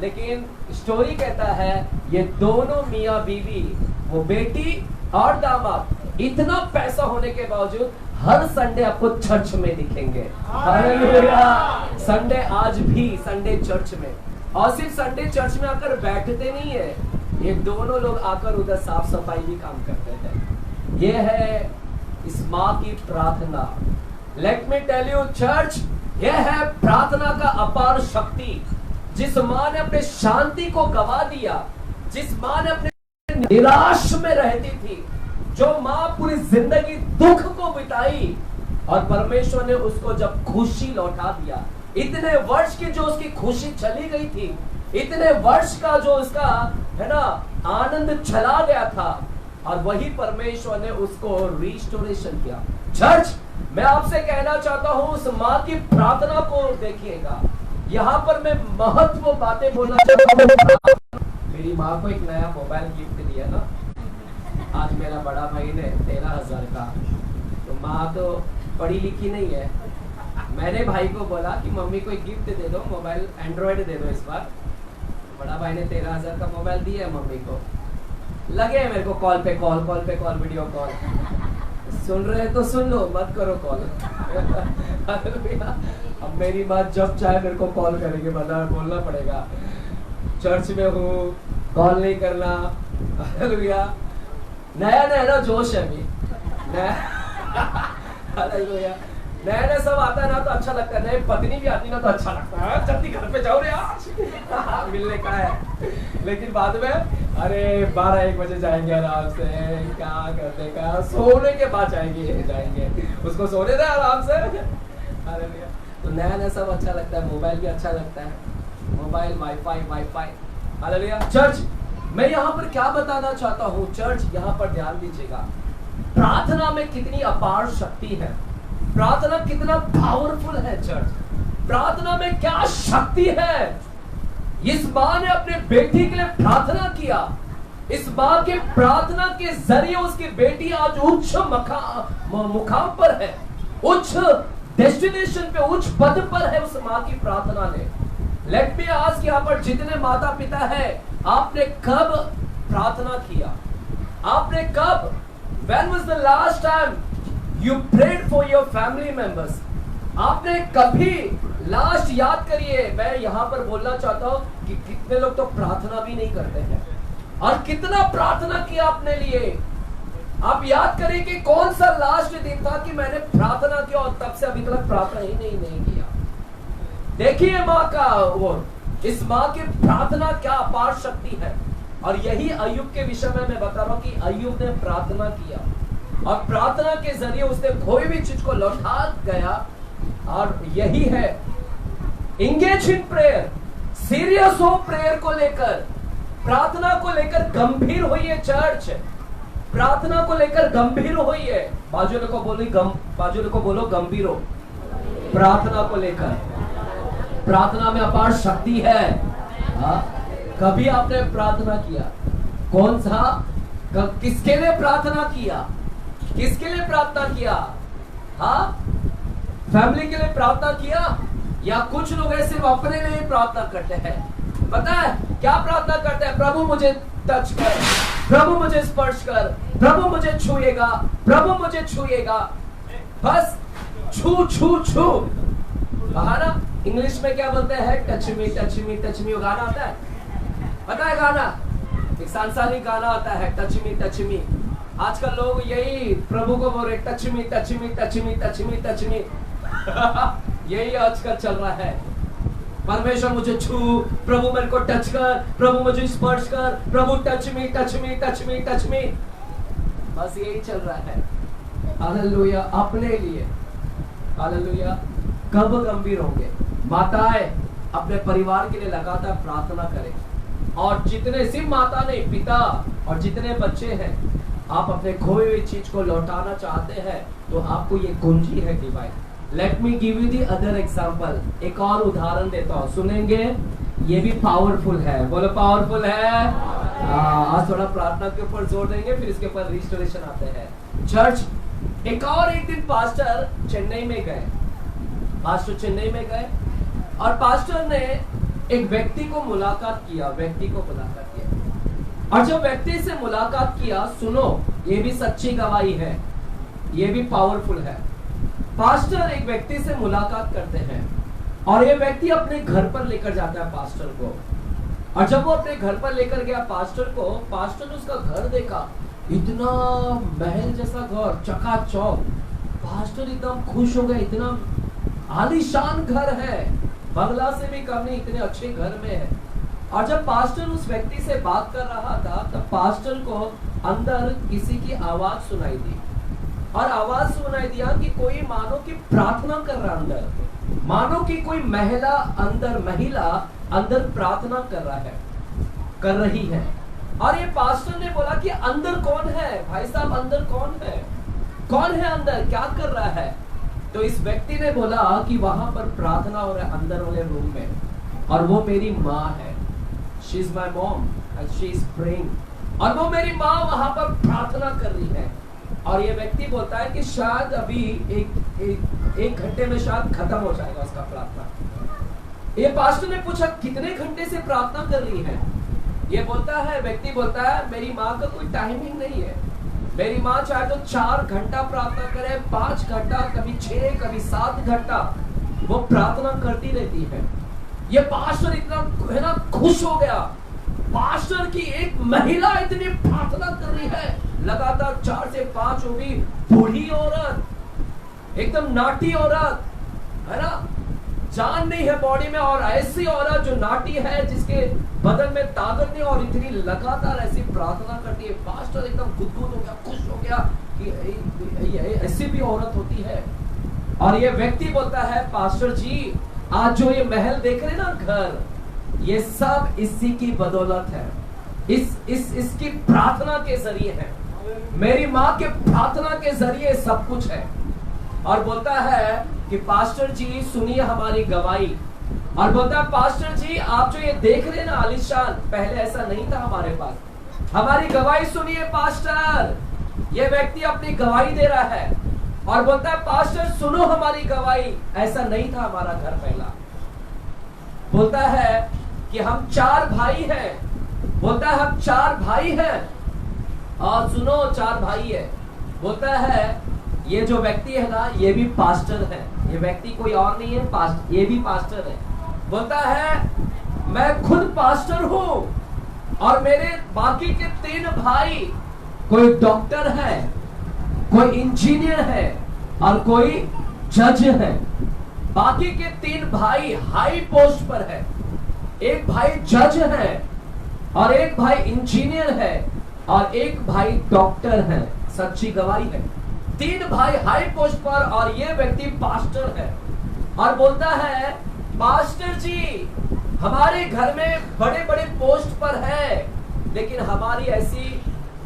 लेकिन स्टोरी कहता है ये दोनों मियाँ बीवी, वो बेटी और दामाद, इतना पैसा होने के बावजूद हर संडे आपको चर्च में दिखेंगे। हालेलुया। संडे आज भी संडे चर्च में, और सिर्फ संडे चर्च में आकर बैठते नहीं है, ये दोनों लोग आकर उधर साफ सफाई भी काम करते हैं। ये है इस माँ की प्रार्थना। Let me tell you church, ये है प्रार्थना का अपार शक्ति। जिस माँ ने अपने शांति को गवा दिया, जिस माँ ने अपने निराश में रहती थी, जो माँ पूरी जिंदगी दुख को बिताई, और परमेश्वर ने उसको जब खुशी लौटा दिया, इतने वर्ष की जो उसकी खुशी चली गई थी, इतने वर्ष का जो उसका है ना आनंद चला गया था, और वही परमेश्वर ने उसको रिस्टोरेशन किया। चर्च, मैं आपसे कहना चाहता हूं, उस माँ की प्रार्थना को देखिएगा। यहाँ पर मैं महत्व बातें बोलना चाहता हूँ। मेरी माँ को एक नया मोबाइल गिफ्ट दिया ना, आज मेरा बड़ा भाई ने 13,000 का। तो माँ तो पढ़ी लिखी नहीं है, मैंने भाई को बोला कि मम्मी को एक गिफ्ट दे दो, मोबाइल एंड्रॉयड दे दो इस बार। बड़ा भाई ने 13,000 का मोबाइल दिया है मम्मी को। लगे मेरे को कॉल पे कॉल, वीडियो कॉल। सुन रहे तो सुन लो, मत करो कॉल। अब मेरी माँ जब चाहे मेरे को कॉल करेंगे, बोलना पड़ेगा चर्च में हूँ, कॉल नहीं करना। हालेलुया, नया ना जोश है अभी, हालेलुया, नया सब आता है ना तो अच्छा लगता है, नई पत्नी भी आती ना तो अच्छा लगता है, जल्दी घर पे जाओ रे आज मिलने का है। लेकिन बाद में अरे 12-1 बजे जाएंगे आराम से, क्या करते का, सोने के बाद जाएंगे उसको सोने दे आराम से। हालेलुया, तो नया सब अच्छा लगता है, मोबाइल भी अच्छा लगता है, मोबाइल वाईफाई। हालेलुया। चर्च, मैं यहाँ पर क्या बताना चाहता हूँ, चर्च यहाँ पर ध्यान दीजिएगा, प्रार्थना में कितनी अपार शक्ति है, प्रार्थना कितना पावरफुल है। चर्च, प्रार्थना में क्या शक्ति है। इस माँ ने अपने बेटी के लिए प्रार्थना किया, इस माँ के प्रार्थना के जरिए उसकी बेटी आज उच्च मुकाम पर है, उच्च डेस्टिनेशन पे, उच्च पद पर है उस माँ की प्रार्थना ने। लेट मी आस्क, यहाँ पर जितने माता पिता है, आपने कब प्रार्थना किया? आपने कब, when was the last time you prayed for your family members? आपने कभी लास्ट याद करिए। मैं यहाँ पर बोलना चाहता हूँ कि कितने लोग तो प्रार्थना भी नहीं करते हैं, और कितना प्रार्थना किया अपने लिए। आप याद करिए कि कौन सा लास्ट दिन था कि मैंने प्रार्थना किया और तब से अभी तक प्रार्थना ही नहीं किया। देखिए माँ का वो, इस माँ की प्रार्थना क्या अपार शक्ति है। और यही अय्यूब के विषय में मैं बता रहा हूँ कि अय्यूब ने प्रार्थना किया, और प्रार्थना के जरिए उसने कोई भी चीज को लौटा गया। और यही है इंगेज इन प्रेयर, सीरियस हो प्रेयर को लेकर, प्रार्थना को लेकर गंभीर होइए। चर्च, प्रार्थना को लेकर गंभीर होइए। बाजू को बोलो गंभीर हो प्रार्थना को लेकर। प्रार्थना में अपार शक्ति है। कभी आपने प्रार्थना किया? कौन सा, किसके लिए प्रार्थना किया? किसके लिए प्रार्थना किया? हाँ, फैमिली के लिए प्रार्थना किया, या कुछ लोग ऐसे सिर्फ अपने लिए प्रार्थना करते हैं? पता है क्या प्रार्थना करते हैं? प्रभु मुझे टच कर, प्रभु मुझे स्पर्श कर, प्रभु मुझे छुएगा, प्रभु मुझे छुएगा, बस छू छू छू। कहा ना, इंग्लिश में क्या बोलते हैं? Touch me touch me touch मी। गाना आता है, पता है गाना? एक सांसारिक गाना आता है, टच मी टच मी। आजकल लोग यही प्रभु को बोल रहे, touch me touch me touch me touch me touch मी। यही आजकल चल रहा है। परमेश्वर मुझे छू, प्रभु मेरे को टच कर, प्रभु मुझे स्पर्श कर, प्रभु touch me touch me touch me touch me. बस यही चल रहा है। हालेलुया, अपने लिए। हालेलुया। कब गंभीर होंगे? माताएं अपने परिवार के लिए लगातार प्रार्थना करें। और जितने सिर्फ माता नहीं, पिता और जितने बच्चे हैं, आप अपने खोई हुई चीज को लौटाना चाहते हैं तो आपको ये कुंजी है divine. Let me give you the other example. एक और उदाहरण देता हूँ, सुनेंगे? ये भी पावरफुल है। बोलो पावरफुल है। आज थोड़ा प्रार्थना के ऊपर जोर देंगे, फिर इसके ऊपर रिस्टोरेशन आते हैं। चर्च, एक दिन पास्टर चेन्नई में गए। और पास्टर ने एक व्यक्ति को मुलाकात किया। और जब व्यक्ति से मुलाकात किया, सुनो, ये भी सच्ची गवाही है, ये भी पावरफुल है। पास्टर एक व्यक्ति से मुलाकात करते हैं, और ये व्यक्ति अपने घर पर लेकर जाता है पास्टर को। और जब वो अपने घर पर लेकर गया पास्टर को, पास्टर ने उसका घर देखा, इतना महल जैसा घर, चकाचौक। पास्टर एकदम खुश हो गए, इतना आलीशान घर है, बंगला से भी कम नहीं, इतने अच्छे घर में है। और जब पास्टर उस व्यक्ति से बात कर रहा था, तब पास्टर को अंदर किसी की आवाज सुनाई दी, और आवाज सुनाई दिया कि कोई मानो कि प्रार्थना कर रहा अंदर, मानो कि कोई महिला अंदर प्रार्थना कर रही है। और ये पास्टर ने बोला कि अंदर कौन है? भाई साहब, अंदर कौन है? कौन है अंदर? क्या कर रहा है? तो इस व्यक्ति ने बोला कि वहां पर प्रार्थना हो रहा है अंदर वाले रूम में, और वो मेरी माँ है, she is my mom and she is praying, और वो मेरी माँ वहां पर प्रार्थना कर रही है। और ये व्यक्ति बोलता है कि शायद अभी एक घंटे में शायद खत्म हो जाएगा उसका प्रार्थना। ये पास्टर ने पूछा कितने घंटे से प्रार्थना कर रही है? ये बोलता है, व्यक्ति बोलता है मेरी माँ का कोई टाइमिंग नहीं है, मेरी माँ चाहे तो 4 घंटा प्रार्थना करे, 5 घंटा, कभी 6, कभी 7 घंटा वो प्रार्थना करती रहती है। ये पास्टर इतना है ना खुश हो गया, पास्टर की एक महिला इतनी प्रार्थना कर रही है, लगातार 4 से 5 होगी, बूढ़ी औरत, एकदम नाटी औरत है ना, जान नहीं है बॉडी में, और ऐसी औरत जो नाटी है, जिसके बदन में ताकत नहीं, और इतनी लगातार ऐसी प्रार्थना करती है। पास्टर एकदम गुदगुद हो गया, खुश हो गया कि ऐसी भी औरत होती है। और ये व्यक्ति बोलता है पास्टर जी, आज जो ये महल देख रहे ना घर, ये सब इसी की बदौलत है, इसकी प्रार्थना के जरिए है, मेरी माँ के प्रार्थना के जरिए सब कुछ है। और बोलता है कि पास्टर जी सुनिए हमारी गवाही, और बोलता है पास्टर जी आप जो ये देख रहे हैं ना आलिशान, पहले ऐसा नहीं था हमारे पास, हमारी गवाही सुनिए पास्टर। ये व्यक्ति अपनी गवाही दे रहा है और बोलता है पास्टर सुनो हमारी गवाही, ऐसा नहीं था हमारा घर पहला। बोलता है कि हम 4 भाई हैं, बोलता है हम 4 भाई हैं, और सुनो 4 भाई है। बोलता है ये जो व्यक्ति है ना ये भी पास्टर है, ये व्यक्ति कोई और नहीं है, पास्टर, ये भी पास्टर है। बोलता है मैं खुद पास्टर हूं, और मेरे बाकी के 3 भाई, कोई डॉक्टर है, कोई इंजीनियर है, और कोई जज है। बाकी के 3 भाई हाई पोस्ट पर है, एक भाई जज है, और एक भाई इंजीनियर है, और एक भाई डॉक्टर है। सच्ची गवाही है, 3 भाई हाई पोस्ट पर, और ये व्यक्ति पास्टर है। और बोलता है पास्टर जी हमारे घर में बड़े बड़े पोस्ट पर है, लेकिन हमारी ऐसी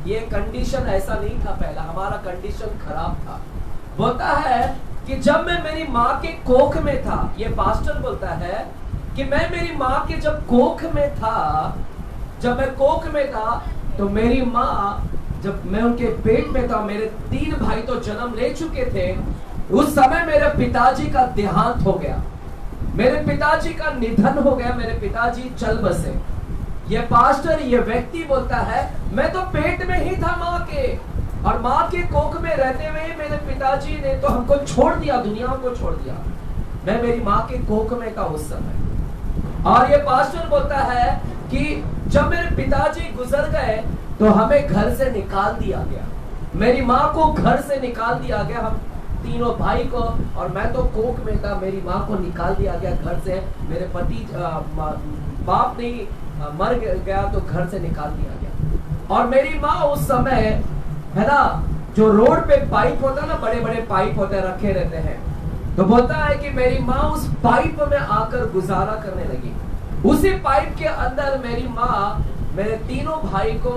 ये कंडीशन ऐसा नहीं था पहला, हमारा कंडीशन खराब था। बोलता है कि जब मैं मेरी माँ के कोख में था, ये पास्टर बोलता है कि मैं मेरी माँ के जब कोख में था, जब मैं कोख में था, तो मेरी माँ, जब मैं उनके पेट में था, मेरे 3 भाई तो जन्म ले चुके थे, उस समय मेरे पिताजी का देहांत हो गया, मेरे पिताजी का निधन हो गया, मेरे पिताजी चल बसे। ये पास्टर, ये व्यक्ति बोलता है मैं तो पेट में ही था माँ के, और माँ के कोख में रहते हुए मेरे पिताजी ने तो हमको छोड़ दिया, दुनिया को छोड़ दिया, मैं मेरी माँ के कोख में था उस समय। और ये पास्टर बोलता है कि जब मेरे पिताजी गुजर गए तो हमें घर से निकाल दिया गया, मेरी माँ को घर से निकाल दिया गया, हम तीनों भाई को, और मैं तो कोख में था, मेरी माँ को निकाल दिया गया घर से, मेरे पति बाप नहीं मर गया तो घर से निकाल दिया गया। और मेरी माँ उस समय है ना, जो रोड पे पाइप होता है ना, बड़े बड़े पाइप होते हैं, रखे रहते हैं, तो बोलता है कि मेरी माँ उस पाइप में आकर गुजारा करने लगी। उसी पाइप के अंदर मेरी माँ मेरे तीनों भाई को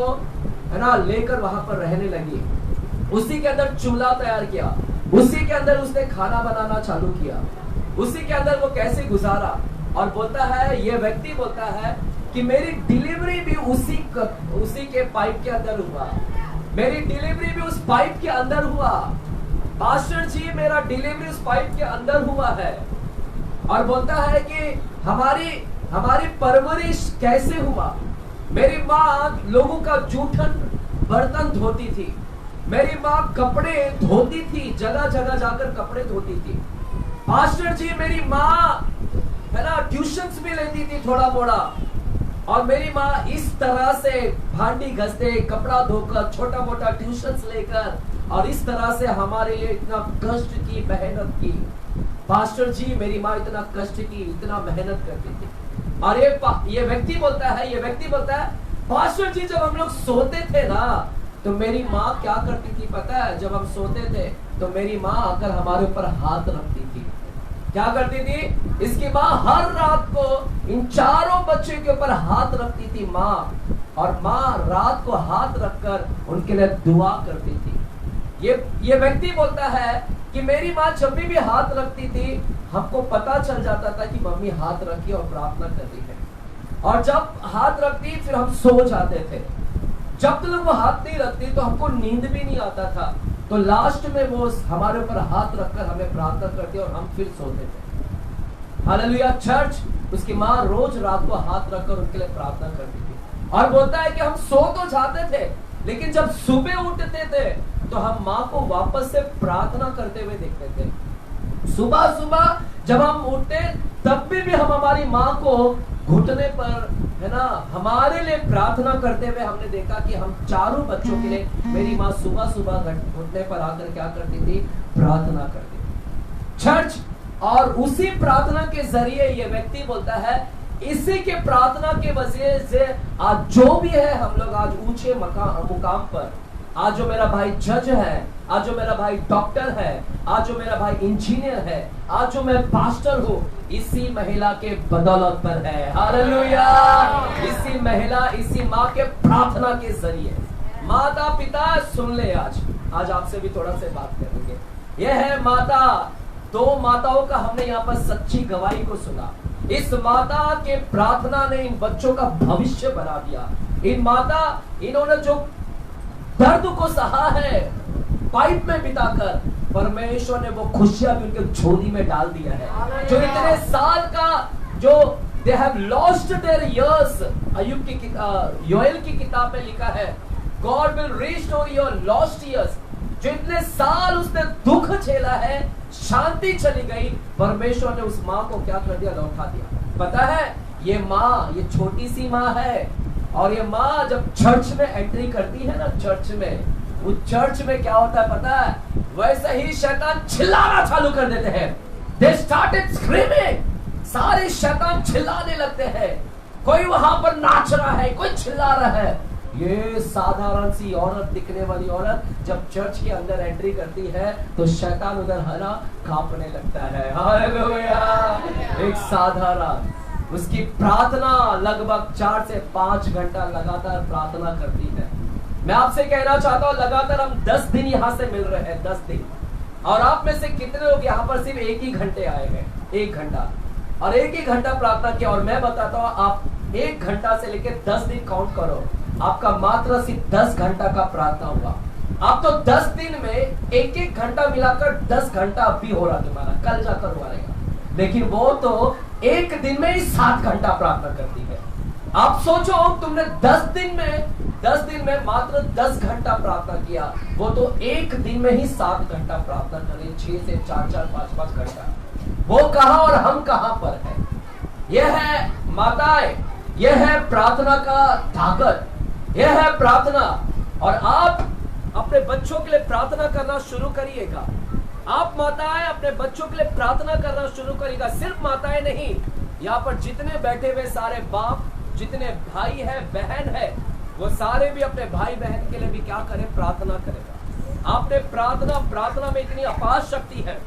है ना लेकर वहां पर रहने लगी। उसी के अंदर चूल्हा तैयार किया, उसी के अंदर उसने खाना बनाना चालू किया, उसी के अंदर वो कैसे गुजारा। और बोलता है, ये व्यक्ति बोलता है कि मेरी डिलीवरी भी उसी के पाइप के अंदर हुआ, मेरी डिलीवरी भी उस पाइप के अंदर हुआ। पास्टर जी मेरा डिलीवरी उस पाइप के अंदर हुआ है। और बोलता है कि हमारी परवरिश कैसे हुआ। मेरी माँ लोगों का जूठन बर्तन धोती थी, मेरी माँ कपड़े धोती थी, जगह जगह जाकर कपड़े धोती थी। पास्टर जी मेरी माँ है ना ट्यूशंस भी लेती थी थोड़ा मोड़ा, और मेरी माँ इस तरह से भांडी घसते, कपड़ा धोकर, छोटा मोटा ट्यूशंस लेकर, और इस तरह से हमारे लिए इतना कष्ट की, मेहनत की। पास्टर जी मेरी माँ इतना कष्ट की, इतना मेहनत करती थी। और ये व्यक्ति बोलता है पास्टर जी जब हम लोग सोते थे ना, तो मेरी माँ क्या करती थी पता है, जब हम सोते थे तो मेरी माँ आकर हमारे ऊपर हाथ रखती थी। क्या करती थी, इसकी माँ हर रात को इन 4 बच्चे के ऊपर हाथ रखती थी माँ, और माँ रात को हाथ रखकर उनके लिए दुआ करती थी। ये व्यक्ति बोलता है कि मेरी माँ जब भी हाथ रखती थी, हमको पता चल जाता था कि मम्मी हाथ रखी और प्रार्थना कर रही है, और जब हाथ रखती फिर हम सो जाते थे। जब तक वो हाथ नहीं रखती तो हमको नींद भी नहीं आता था, तो लास्ट में वो हमारे ऊपर हाथ रखकर हमें प्रार्थना करती और हम फिर सोते थे। Hallelujah church. उसकी माँ रोज रात को हाथ रखकर उनके लिए प्रार्थना करती थी, और बोलता है कि हम सो तो जाते थे, लेकिन जब सुबह उठते थे तो हम माँ को वापस से प्रार्थना करते हुए देखते थे। सुबह सुबह जब हम उठते तब भी हम हमारी माँ को घुटने पर, है ना, हमारे लिए प्रार्थना करते हुए हमने देखा कि हम चारों बच्चों के लिए मेरी माँ सुबह सुबह घुटने पर आकर क्या करती थी? प्रार्थना करती थी चर्च। और उसी प्रार्थना के जरिए ये व्यक्ति बोलता है, इसी के प्रार्थना के वजह से आज जो भी है हम लोग आज ऊंचे मुकाम पर, आज जो मेरा भाई जज है, आज जो मेरा भाई डॉक्टर है, आज जो मेरा भाई इंजीनियर है, आज जो मैं पास्टर हूँ, इसी महिला के बदौलत पर है। हालेलुया। इसी महिला, इसी माँ के प्रार्थना के जरिए। माता पिता सुन ले, आज आपसे भी थोड़ा सा बात करेंगे। यह है माता। दो माताओं का हमने यहाँ पर सच्ची गवाही को सुना। इस माता के प्रार्थना ने इन बच्चों का भविष्य बना दिया। इन्होंने जो दर्द को सहा है पाइप में बिताकर, परमेश्वर ने वो खुशियां भी उनके झोली में डाल दिया है। जो इतने साल का जो they have lost their years, अय्यूब की योएल की किताब में लिखा है, God will restore your lost years। जो इतने साल उसने दुख झेला है, शांति चली गई, परमेश्वर ने उस माँ को क्या कर दिया? लौटा दिया। पता है, ये माँ, ये छोटी सी माँ है, और ये माँ जब चर्च में एंट्री करती है ना, चर्च में, वो चर्च में क्या होता है पता है? वैसे ही शैतान चिल्लाना चालू कर देते हैं। They started screaming। सारे शैतान चिल्लाने लगते हैं। कोई वहां पर नाच रहा है, कोई चिल्ला रहा है। ये साधारण सी औरत, दिखने वाली औरत जब चर्च के अंदर एंट्री करती है तो शैतान उधर हरा कांपने लगता है। हालेलुया। एक साधारण, उसकी प्रार्थना लगभग 4 से 5 घंटा लगातार प्रार्थना करती है। मैं आपसे कहना चाहता हूँ, लगातार हम 10 दिन यहाँ से मिल रहे हैं, 10 दिन, और आप में से कितने लोग यहाँ पर सिर्फ 1 ही घंटे आए हैं? 1 घंटा, और 1 ही घंटा प्रार्थना किया। और मैं बताता हूँ, आप 1 घंटा से लेकर 10 दिन काउंट करो, आपका मात्र सिर्फ 10 घंटा का प्रार्थना हुआ। आप तो 10 दिन में 1-1 घंटा मिलाकर 10 घंटा अब भी हो रहा तुम्हारा, कल जाकर हुआ रहेगा। लेकिन वो तो 1 दिन में ही 7 घंटा प्रार्थना करती है। आप सोचो, तुमने 10 दिन में मात्र 10 घंटा प्रार्थना किया, वो तो 1 दिन में ही 7 घंटा प्रार्थना करे, 6 से 4-4, 5-5 घंटा। वो कहां और हम कहां पर है? यह है माताएं, यह है प्रार्थना का ताकत, यह है प्रार्थना। और आप अपने बच्चों के लिए प्रार्थना करना शुरू करिएगा। आप माताएं अपने बच्चों के लिए प्रार्थना करना शुरू करिएगा। सिर्फ माताएं नहीं, यहाँ पर जितने बैठे हुए सारे बाप, जितने भाई है, बहन है, वो सारे भी अपने भाई बहन के लिए भी क्या करें? प्रार्थना करेगा। आपने प्रार्थना में इतनी अपार शक्ति है।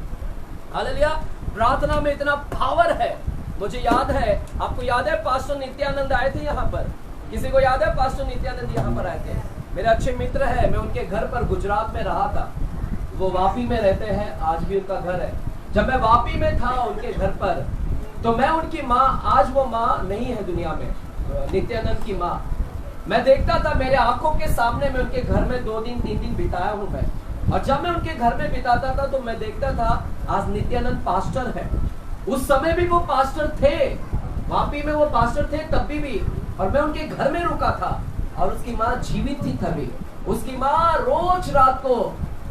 हालेलुया। प्रार्थना में इतना पावर है। मुझे याद है, आपको याद है पास्टर नित्यानंद आए थे यहाँ पर? किसी को याद है पास्टर नित्यानंद यहाँ पर आए थे? मेरे अच्छे मित्र है, मैं उनके घर पर गुजरात में रहा था। वो वापी में रहते हैं, आज भी उनका घर है। जब मैं वापी में था उनके घर पर, तो मैं उनकी माँ, आज वो माँ नहीं है दुनिया में, नित्यानंद की माँ, मैं देखता था मेरे आंखों के सामने। मैं उनके घर में 2 दिन 3 दिन बिताया हूँ मैं। और जब मैं उनके घर में बिताता था तो मैं देखता था आज नित्यानंद पास्टर है। उस समय भी वो पास्टर थे, वापी में वो पास्टर थे तब भी। और मैं उनके घर में रुका था, और उसकी माँ जीवित थी तभी। उसकी माँ रोज रात को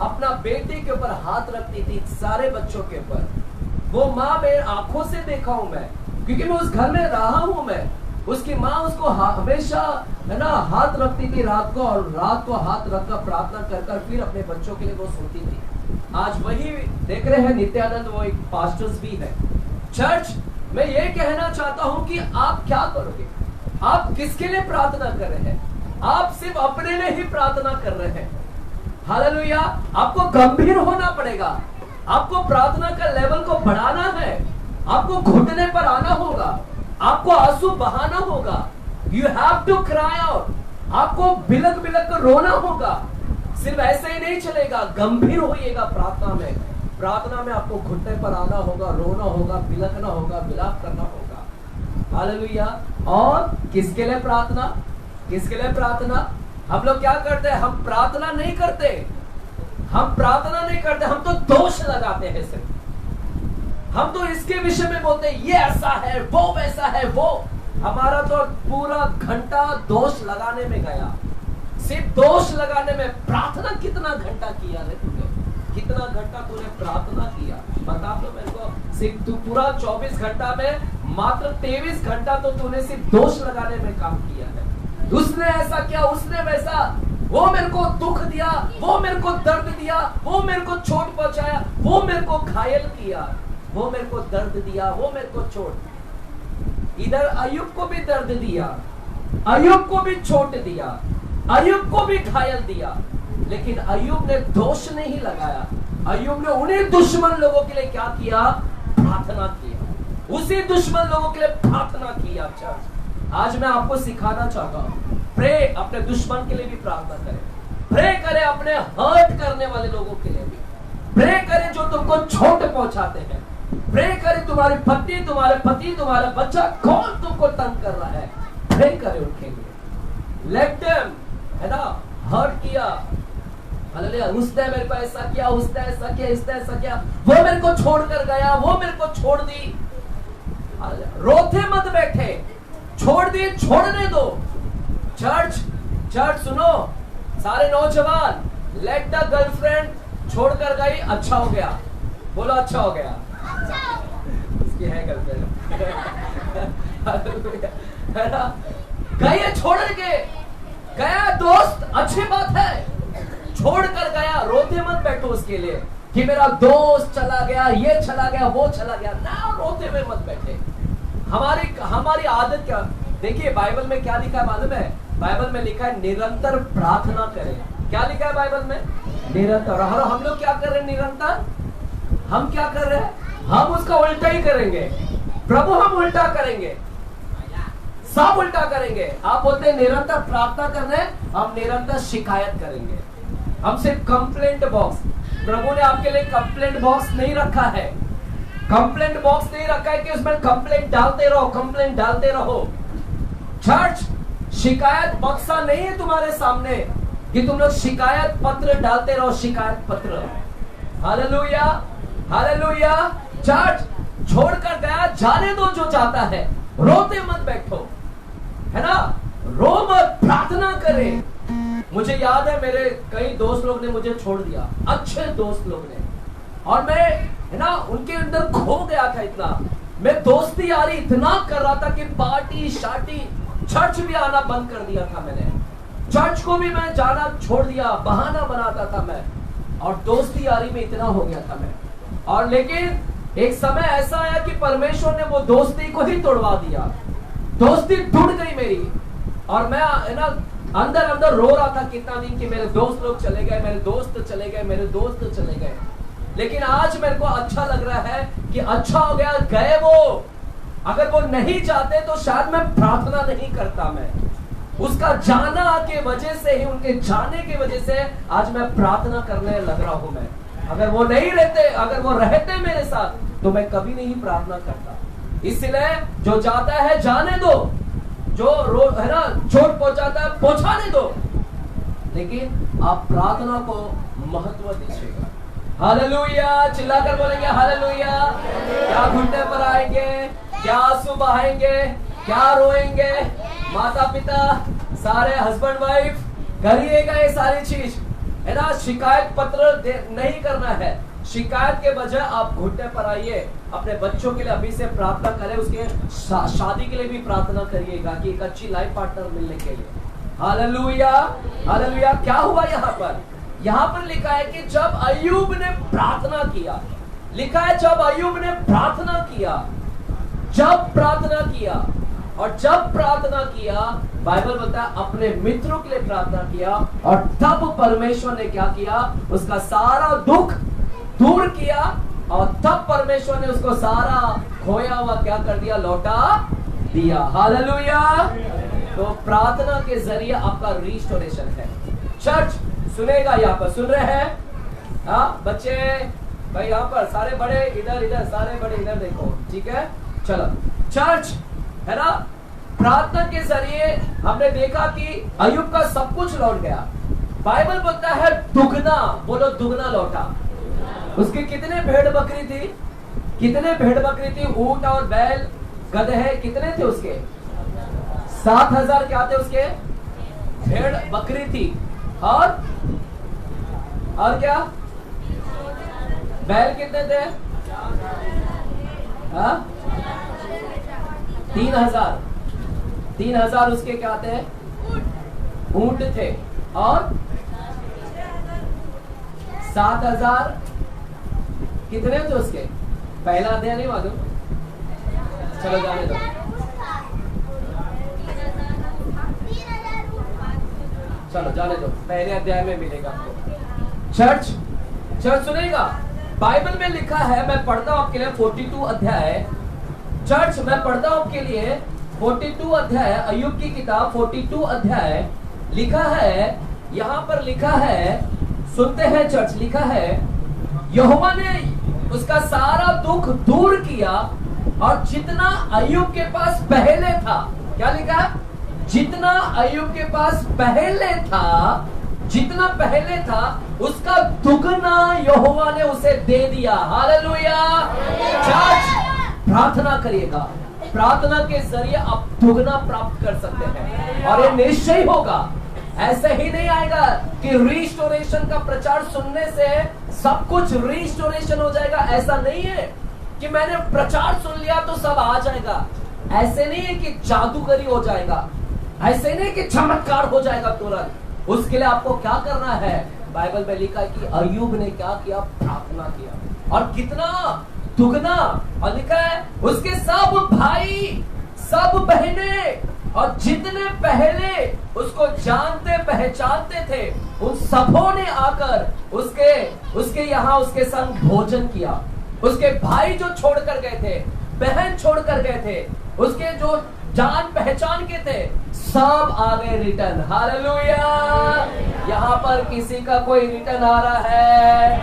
अपना बेटे के ऊपर हाथ रखती थी, सारे बच्चों के ऊपर। वो माँ मेरे आंखों से देखा हूं मैं, क्योंकि मैं उस घर में रहा हूं मैं। उसकी माँ उसको हमेशा, है ना, हाथ रखती थी रात को, और रात को हाथ रखकर प्रार्थना कर फिर अपने बच्चों के लिए वो सोती थी। आज वही देख रहे हैं नित्यानंद, वो एक पास्टर्स भी है। चर्च, मैं ये कहना चाहता हूं कि आप क्या करोगे? आप किसके लिए प्रार्थना कर रहे हैं? आप सिर्फ अपने लिए ही प्रार्थना कर रहे हैं। हालेलुया। आपको गंभीर होना पड़ेगा। आपको प्रार्थना का लेवल को बढ़ाना है। आपको घुटने पर आना होगा, आपको आंसू बहाना होगा। You have to cry out. आपको बिलक बिलक कर रोना होगा। सिर्फ ऐसे ही नहीं चलेगा, गंभीर होइएगा प्रार्थना में। प्रार्थना में आपको घुटने पर आना होगा, रोना होगा, बिलखना होगा, विलाप करना होगा। हालेलुया। और किसके लिए प्रार्थना? किसके लिए प्रार्थना? हम लोग क्या करते हैं? हम प्रार्थना नहीं करते, हम प्रार्थना नहीं करते, हम तो दोष लगाते हैं सिर्फ। हम तो इसके विषय में बोलते हैं ये ऐसा है, वो वैसा है, वो। हमारा तो पूरा घंटा दोष लगाने में गया, सिर्फ दोष लगाने में। प्रार्थना कितना घंटा किया रे तूने? कितना घंटा तूने प्रार्थना किया? बता दो मेरे को। सिर्फ तू पूरा 24 घंटा में मात्र 23 घंटा तो तूने सिर्फ दोष लगाने में काम किया है। उसने ऐसा किया, उसने वैसा, वो मेरे को दुख दिया, वो मेरे को दर्द दिया, वो मेरे को चोट पहुंचाया, वो मेरे को घायल किया, वो मेरे को दर्द दिया, वो मेरे को चोट। इधर अय्यूब को भी दर्द दिया, अय्यूब को भी चोट दिया, अय्यूब को भी घायल दिया, लेकिन अय्यूब ने दोष नहीं लगाया। अय्यूब ने उन्हीं दुश्मन लोगों के लिए क्या किया? प्रार्थना किया। उसी दुश्मन लोगों के लिए प्रार्थना किया। चर्च, आज मैं आपको सिखाना चाहता हूं, प्रे अपने दुश्मन के लिए भी प्रार्थना करें, प्रे करें अपने हर्ट करने वाले लोगों के लिए भी, प्रे करें जो तुमको चोट पहुंचाते हैं, प्रे करें तुम्हारी पत्नी, तुम्हारे पति, तुम्हारा बच्चा, कौन तुमको तंग कर रहा है, प्रे करें उनके लिए। लेट देम, है ना, हर्ट किया, हालेलुया, उसने मेरे को ऐसा किया, उसने ऐसा किया, इसने ऐसा किया, वो मेरे को छोड़कर गया, वो मेरे को छोड़ दी। रोते मत बैठे, छोड़ दी, छोड़ने दो। चर्च, चर्च सुनो, सारे नौजवान, लेट द गर्लफ्रेंड छोड़कर गई, अच्छा हो गया, बोलो अच्छा हो गया। इसकी है गर्लफ्रेंड, है ना, गई छोड़ के गया दोस्त, अच्छी बात है, छोड़कर गया। रोते मत बैठो उसके लिए कि मेरा दोस्त चला गया, ये चला गया, वो चला गया, ना, रोते हुए मत बैठे। हमारी आदत क्या? देखिए बाइबल में क्या लिखा है मालूम है? बाइबल में लिखा है निरंतर प्रार्थना करें। क्या लिखा है बाइबल में? निरंतर। और हम लोग क्या कर रहे हैं निरंतर? हम क्या कर रहे हैं? हम उसका उल्टा ही करेंगे। प्रभु हम उल्टा करेंगे, सब उल्टा करेंगे। आप बोलते हैं निरंतर प्रार्थना कर रहे हैं, हम निरंतर शिकायत करेंगे। हम सिर्फ कंप्लेंट बॉक्स, प्रभु ने आपके लिए कंप्लेंट बॉक्स नहीं रखा है, कंप्लेंट बॉक्स नहीं रखा है कि उसमें कंप्लेंट डालते रहो, कंप्लेंट डालते रहो। चर्च, शिकायत बक्सा नहीं है तुम्हारे सामने कि तुम लोग शिकायत पत्र डालते रहो, शिकायत पत्र। Hallelujah, hallelujah. चर्च, छोड़कर गया, जाने दो जो जाता है, रोते मत बैठो, है ना, रो मत, प्रार्थना करें। मुझे याद है मेरे कई दोस्त लोग ने मुझे छोड़ दिया, अच्छे दोस्त लोग ने, और मैं, है ना, उनके अंदर खो गया था इतना। मैं दोस्ती यारी इतना कर रहा था कि पार्टी शार्टी, चर्च भी आना बंद कर दिया था मैंने, चर्च को भी मैं जाना छोड़ दिया, बहाना बनाता था मैं, और दोस्ती यारी में इतना हो गया था मैं। और लेकिन एक समय ऐसा आया कि परमेश्वर ने वो दोस्ती को ही तोड़वा दिया, दोस्ती टूट गई मेरी, और मैं, है ना, अंदर अंदर रो रहा था कितना दिन कि मेरे दोस्त लोग चले गए, मेरे दोस्त चले गए, मेरे दोस्त चले गए। लेकिन आज मेरे को अच्छा लग रहा है कि अच्छा हो गया, गए वो। अगर वो नहीं जाते तो शायद मैं प्रार्थना नहीं करता। मैं उसका जाना के वजह से ही, उनके जाने की वजह से आज मैं प्रार्थना करने लग रहा हूं। मैं, अगर वो नहीं रहते, अगर वो रहते मेरे साथ, तो मैं कभी नहीं प्रार्थना करता। इसलिए जो जाता है जाने दो, जो है ना चोट पहुंचाता है पहुंचाने दो, लेकिन आप प्रार्थना को महत्व दीजिएगा। हालेलुया, चिल्लाकर बोलेंगे हालेलुया। क्या घुटने पर आएंगे, क्या आंसू बहाएंगे, क्या रोएंगे, माता पिता सारे, हस्बैंड वाइफ, करिएगा ये सारी चीज, है ना। शिकायत पत्र नहीं करना है, शिकायत के बजाय आप घुटने पर आइए, अपने बच्चों के लिए अभी से प्रार्थना करें, उसके शादी के लिए भी प्रार्थना करिएगा कि एक अच्छी लाइफ पार्टनर मिलने के लिए। Hallelujah, hallelujah. क्या हुआ यहाँ पर? यहाँ पर लिखा है कि जब अय्यूब ने प्रार्थना किया, लिखा है जब अय्यूब ने प्रार्थना किया, जब प्रार्थना किया, और जब प्रार्थना किया, बाइबल बोलता है अपने मित्रों के लिए प्रार्थना किया, और तब परमेश्वर ने क्या किया? उसका सारा दुख दूर किया, और तब परमेश्वर ने उसको सारा खोया हुआ क्या कर दिया? लौटा दिया। हालेलुया। तो प्रार्थना के जरिए आपका रिस्टोरेशन है। चर्च, सुनेगा यहाँ पर, सुन रहे हैं? हाँ बच्चे भाई, यहाँ पर सारे बड़े इधर इधर, सारे बड़े इधर देखो, ठीक है? चलो, चर्च है ना, प्रार्थना के जरिए हमने देखा कि अय्यूब का सब कुछ लौट गया। बाइबल बोलता है दुगना, बोलो दुगना लौटा। उसकी कितने भेड़ बकरी थी? कितने भेड़ बकरी थी? ऊंट और बैल गधे कितने थे उसके? 7,000 क्या थे उसके? भेड़ बकरी थी। और क्या? बैल कितने थे? 3,000 उसके क्या थे? ऊंट थे। और 7,000 कितने थे उसके? पहला अध्याय नहीं मालूम, चलो जाने दो। चलो जाने दो, पहले अध्याय में मिलेगा आपको। चर्च सुनेगा, बाइबल में लिखा है, मैं पढ़ता हूं आपके लिए 42 अध्याय। चर्च मैं पढ़ता हूं आपके लिए 42 अध्याय, अय्यूब की किताब 42 अध्याय। लिखा है, यहां पर लिखा है, सुनते हैं चर्च। लिखा है यहोवा ने उसका सारा दुख दूर किया और जितना अय्यूब के पास पहले था, क्या लिखा? जितना अय्यूब के पास पहले था, जितना पहले था उसका दुगना यहोवा ने उसे दे दिया। हालेलुया। चर्च प्रार्थना करिएगा, प्रार्थना के जरिए आप दुगना प्राप्त कर सकते हैं और ये निश्चय होगा। ऐसे ही नहीं आएगा कि रिस्टोरेशन का प्रचार सुनने से सब कुछ रिस्टोरेशन हो जाएगा। ऐसा नहीं है कि मैंने प्रचार सुन लिया तो सब आ जाएगा। ऐसे नहीं है कि जादूगरी हो जाएगा, ऐसे नहीं कि चमत्कार हो जाएगा तुरंत। उसके लिए आपको क्या करना है? बाइबल में लिखा है कि अय्यूब ने क्या किया? प्रार्थना किया। और कितना दुगना। और लिखा है उसके सब भाई, सब बहनें और जितने पहले उसको जानते पहचानते थे उन सबों ने आकर उसके यहाँ उसके संग भोजन किया। उसके भाई जो छोड़कर गए थे, बहन छोड़कर गए थे, उसके जो जान पहचान के थे, सब आ गए रिटर्न। हालेलुया। यहाँ पर किसी का कोई रिटर्न आ रहा है।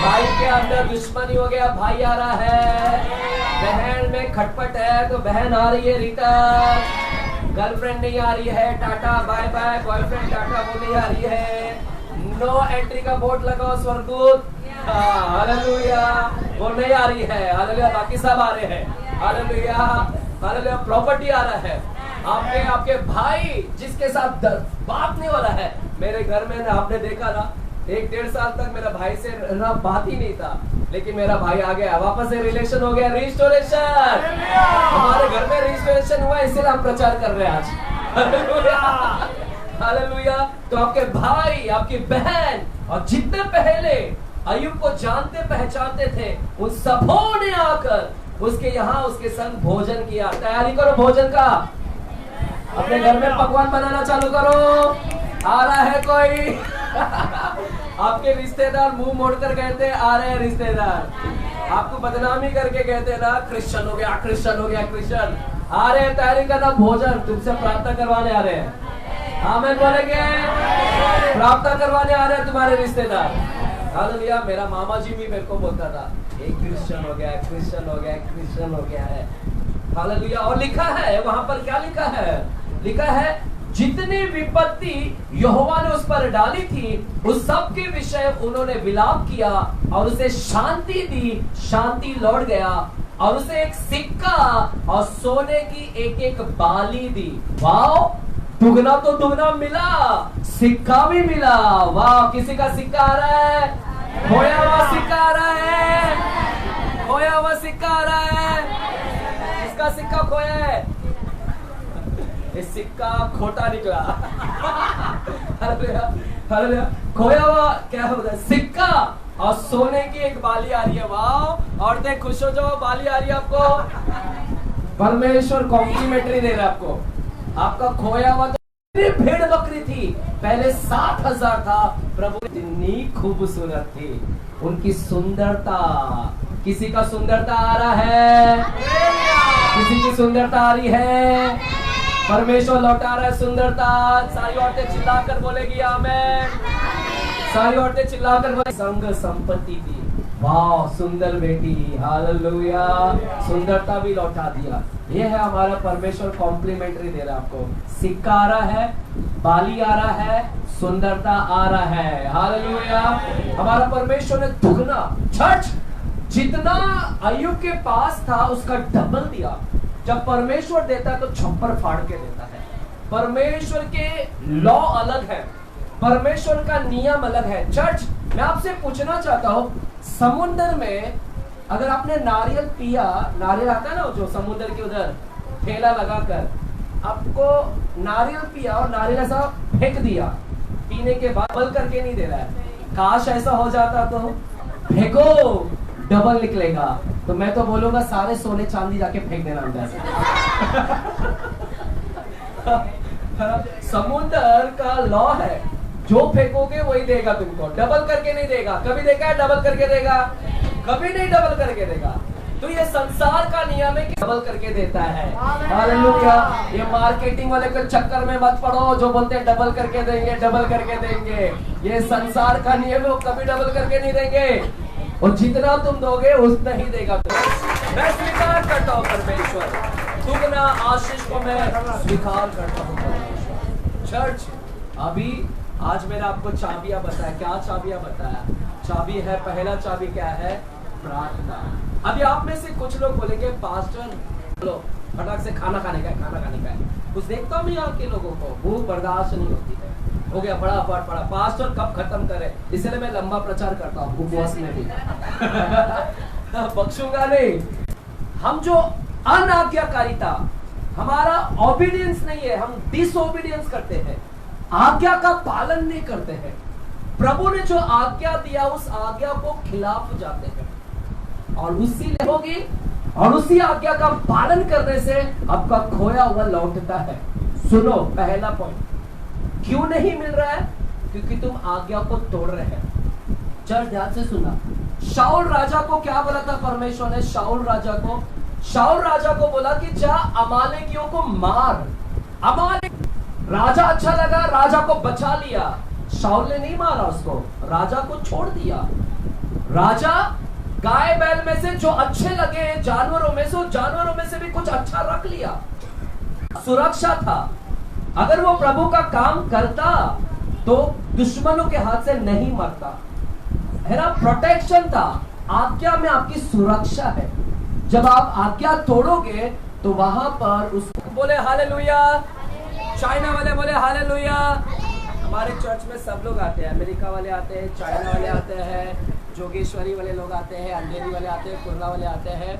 भाई के अंदर दुश्मनी हो गया, भाई आ रहा है। बहन में खटपट है तो बहन आ रही है रिटर्न। गर्लफ्रेंड नहीं आ रही है, tata bye bye, boyfriend tata, वो नहीं आ रही है। नो एंट्री का बोर्ड लगाओ स्वर्गदूत। हालेलुया, वो नहीं आ रही है। हालेलुया, बाकी सब आ रहे हैं। Hallelujah, hallelujah. प्रॉपर्टी आ रहा है। आपके भाई जिसके साथ बात नहीं हो रहा है। मेरे घर में ना, आपने देखा ना, 1-1.5 साल तक मेरा भाई से ना बात ही नहीं था, लेकिन मेरा भाई आ गया, वापस से रिलेशन हो गया। रिस्टोरेशन, हमारे घर में रिस्टोरेशन हुआ, इसलिए हम प्रचार कर रहे हैं आज। हालेलुया। तो आपके भाई, आपकी बहन और जितने पहले अय्यूब को जानते पहचानते थे उन सबों ने आकर उसके यहाँ उसके संग भोजन किया। तैयारी करो भोजन का, अपने घर में पकवान बनाना चालू करो। आ रहा है कोई? आपके रिश्तेदार मुंह मोड़कर कहते आ रहे हैं रिश्तेदार, आपको बदनामी करके कहते ना, क्रिश्चियन हो गया, क्रिश्चियन हो गया, क्रिश्चियन। आ रहे हैं, तैयारी करना भोजन, तुमसे प्रार्थना करवाने आ रहे हैं। आमीन बोलेंगे? प्रार्थना करवाने आ रहे हैं तुम्हारे रिश्तेदार। हालेलुया। मेरा मामा जी भी मेरे को बोलता था, एक क्रिश्चियन हो गया, क्रिश्चियन हो गया, क्रिश्चियन हो गया है। हालेलुया। और लिखा है वहां पर, क्या लिखा है? लिखा है जितनी विपत्ति यहोवा ने उस पर डाली थी उस सब के विषय उन्होंने विलाप किया और उसे शांति दी, शांति लौट गया। और उसे एक सिक्का और सोने की एक बाली दी। वाह, दुगना तो दुगना मिला, सिक्का भी मिला। वाह, किसी का सिक्का आ रहा है, खोया हुआ सिक्का आ रहा है, खोया हुआ सिक्का आ रहा है। किसका सिक्का खोया है? इस सिक्का खोटा निकला। खोया हुआ क्या होता है? सिक्का और सोने की एक बाली आ रही है। वाह, औरतें खुश हो जाओ, बाली आ रही है आपको। परमेश्वर कॉम्प्लीमेंट्री दे रहा है आपको। आपका खोया हुआ तो भेड़ बकरी थी, पहले 7,000 था। प्रभु इतनी खूबसूरत थी, उनकी सुंदरता। किसी का सुंदरता आ रहा है? किसी की सुंदरता आ रही है? परमेश्वर लौटा रहा है सुंदरता। सारी औरतें चिल्लाकर बोलेगी आमेन। सारी औरतें चिल्लाकर बोले संग संपत्ति दी। वाह सुंदर बेटी, हालेलुया, सुंदरता भी लौटा दिया। ये है हमारा परमेश्वर, कॉम्प्लीमेंट्री दे रहा है आपको। सिक्का आ रहा है, बाली आ रहा है, सुंदरता आ रहा है, हालेलुया। हमारा परमेश्वर ने दुगना, चर्च जितना अय्यूब के पास था उसका डबल दिया। जब परमेश्वर देता है तो छप्पर फाड़ के देता है। परमेश्वर के लॉ अलग है, परमेश्वर का नियम अलग है। चर्च मैं आपसे पूछना चाहता हूं, समुद्र में अगर आपने नारियल पिया, नारियल आता है ना जो समुद्र के उधर ठेला लगाकर, आपको नारियल पिया और नारियल ऐसा फेंक दिया, पीने के बाद बल करके नहीं दे रहा है। काश ऐसा हो जाता तो फेंको डबल निकलेगा। तो मैं तो बोलूंगा सारे सोने चांदी जाके फेंक देना अंदर से। समुद्र का लॉ है, जो फेंकोगे वही देगा तुमको, डबल करके नहीं देगा। कभी देखा है डबल करके देगा? कभी नहीं डबल करके देगा। तो ये संसार का नियम है कि डबल करके देता है, हालेलुया। ये मार्केटिंग वाले के चक्कर में मत पड़ो जो बोलते हैं डबल करके देंगे, डबल करके देंगे। ये संसार का नियम है, वो कभी डबल करके नहीं देंगे, और जितना तुम दोगे उतना ही देगा। मैं स्वीकार करता हूँ परमेश्वर, दुगना आशीष को मैं स्वीकार करता हूँ परमेश्वर। चर्च अभी आज मैंने आपको चाबियां बताया। क्या चाबियां बताया? चाबी है, पहला चाबी क्या है? प्रार्थना। अभी आप में से कुछ लोग बोलेंगे पास्टर चलो फटाक से खाना खाने का है, खाना खाने का है। कुछ देखता हूँ यहाँ के लोगों को भूख बर्दाश्त नहीं होती है, हो गया बड़ा पास्टर कब खत्म करे, इसलिए मैं लंबा प्रचार करता हूँ उपवास में भी। बख्शूंगा नहीं। हम जो अनाज्ञाकारिता, हमारा ओबीडियंस नहीं है, हम डिसओबीडियंस करते हैं, आज्ञा का पालन नहीं करते हैं। प्रभु ने जो आज्ञा दिया उस आज्ञा को खिलाफ जाते हैं, और उसी होगी, और उसी आज्ञा का पालन करने से आपका खोया हुआ लौटता है। सुनो पहला पॉइंट, क्यों नहीं मिल रहा है? क्योंकि तुम आज्ञा को तोड़ रहे हैं। चल ध्यान से सुना, शाऊल राजा को क्या बोला था परमेश्वर ने? शाऊल राजा को बोला कि जा अमालेकियों को मार। अमालेक राजा अच्छा लगा, राजा को बचा लिया। शाऊल ने नहीं मारा उसको, राजा को छोड़ दिया। राजा गाय बैल में से जो अच्छे लगे जानवरों में से भी कुछ अच्छा रख लिया। सुरक्षा था, अगर वो प्रभु का काम करता तो दुश्मनों के हाथ से नहीं मरता है ना, प्रोटेक्शन था। आज्ञा में आपकी सुरक्षा है। जब आप आज्ञा तोड़ोगे तो वहां पर उसको बोले हालेलुया। चाइना वाले बोले हालेलुया। हमारे चर्च में सब लोग आते हैं, अमेरिका वाले आते हैं, चाइना वाले आते हैं, जोगेश्वरी वाले लोग आते हैं, अंधेरी वाले आते हैं, कुर्ला वाले आते हैं,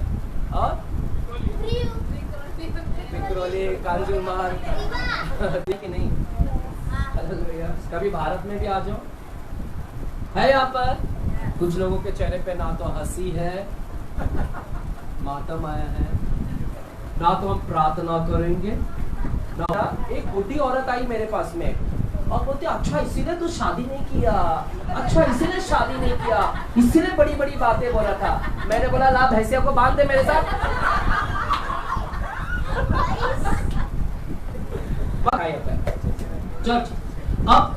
और पिकरोली, कांजूरमार्ग कि नहीं। कभी भारत में भी आ जाओ। है यहाँ पर कुछ लोगों के चेहरे पे ना तो हंसी है, मातम आया है, ना तो हम प्रार्थना करेंगे ना। एक बुढ़ी औरत आई मेरे पास में और बोलती अच्छा इसीलिए तू शादी नहीं किया, अच्छा इसीलिए शादी नहीं किया, इसीलिए बड़ी बड़ी बातें बोला था। मैंने बोला ला भैंसिया को बांध दे मेरे साथ। चर्च अब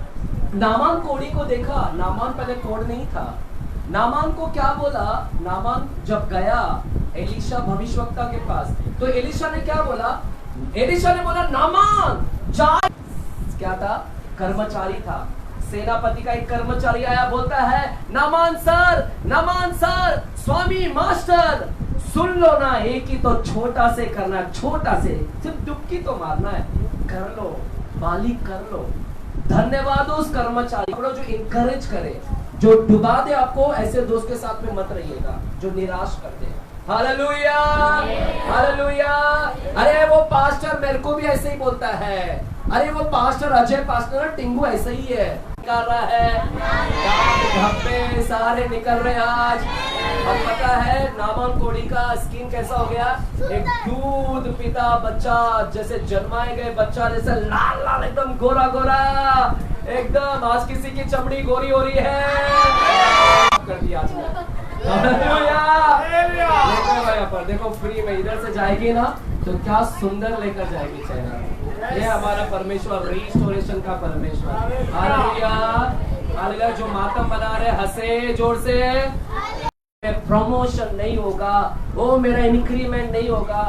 नामान कोढ़ी को देखा। नामान पहले कोढ़ नहीं था। नामान को क्या बोला? नामान जब गया एलिशा भविष्यवक्ता के पास, तो एलिशा ने क्या बोला? एलिशा ने बोला नामान जा। क्या था? कर्मचारी था। सेनापति का एक कर्मचारी आया, बोलता है नामान सर, स्वामी मास्टर सुन लो ना, एक ही तो छोटा से करना, छोटा से सिर्फ डुबकी तो मारना है, कर लो, मालिक कर लो। धन्यवाद उस कर्मचारी को जो इनकरेज करे, जो डुबा दे आपको। ऐसे दोस्त के साथ में मत रहिएगा जो निराश कर दे। Hallelujah, hallelujah. अरे वो पास्टर मेरे को भी ऐसे ही बोलता है, अरे वो पास्टर अजय पास्टर टिंगू ऐसे ही है, निकल रहा है, धब्बे सारे निकल रहे आज। और पता है नामान कोढ़ी का स्किन कैसा हो गया? एक दूध पीता बच्चा जैसे, जन्माए गए बच्चा जैसे, लाल लाल एकदम गोरा गोरा एकदम। आज किसी की चमड़ी गोरी हो रही है कर दिया आज में। पर देखो फ्री में इधर से जाएगी ना तो क्या सुंदर लेकर जाएगी चेहरा। ये हमारा परमेश्वर रिस्टोरेशन का परमेश्वर। Hallelujah, hallelujah. जो मातम बना रहे हंसे जोर से। प्रमोशन नहीं होगा, वो मेरा इंक्रीमेंट नहीं होगा,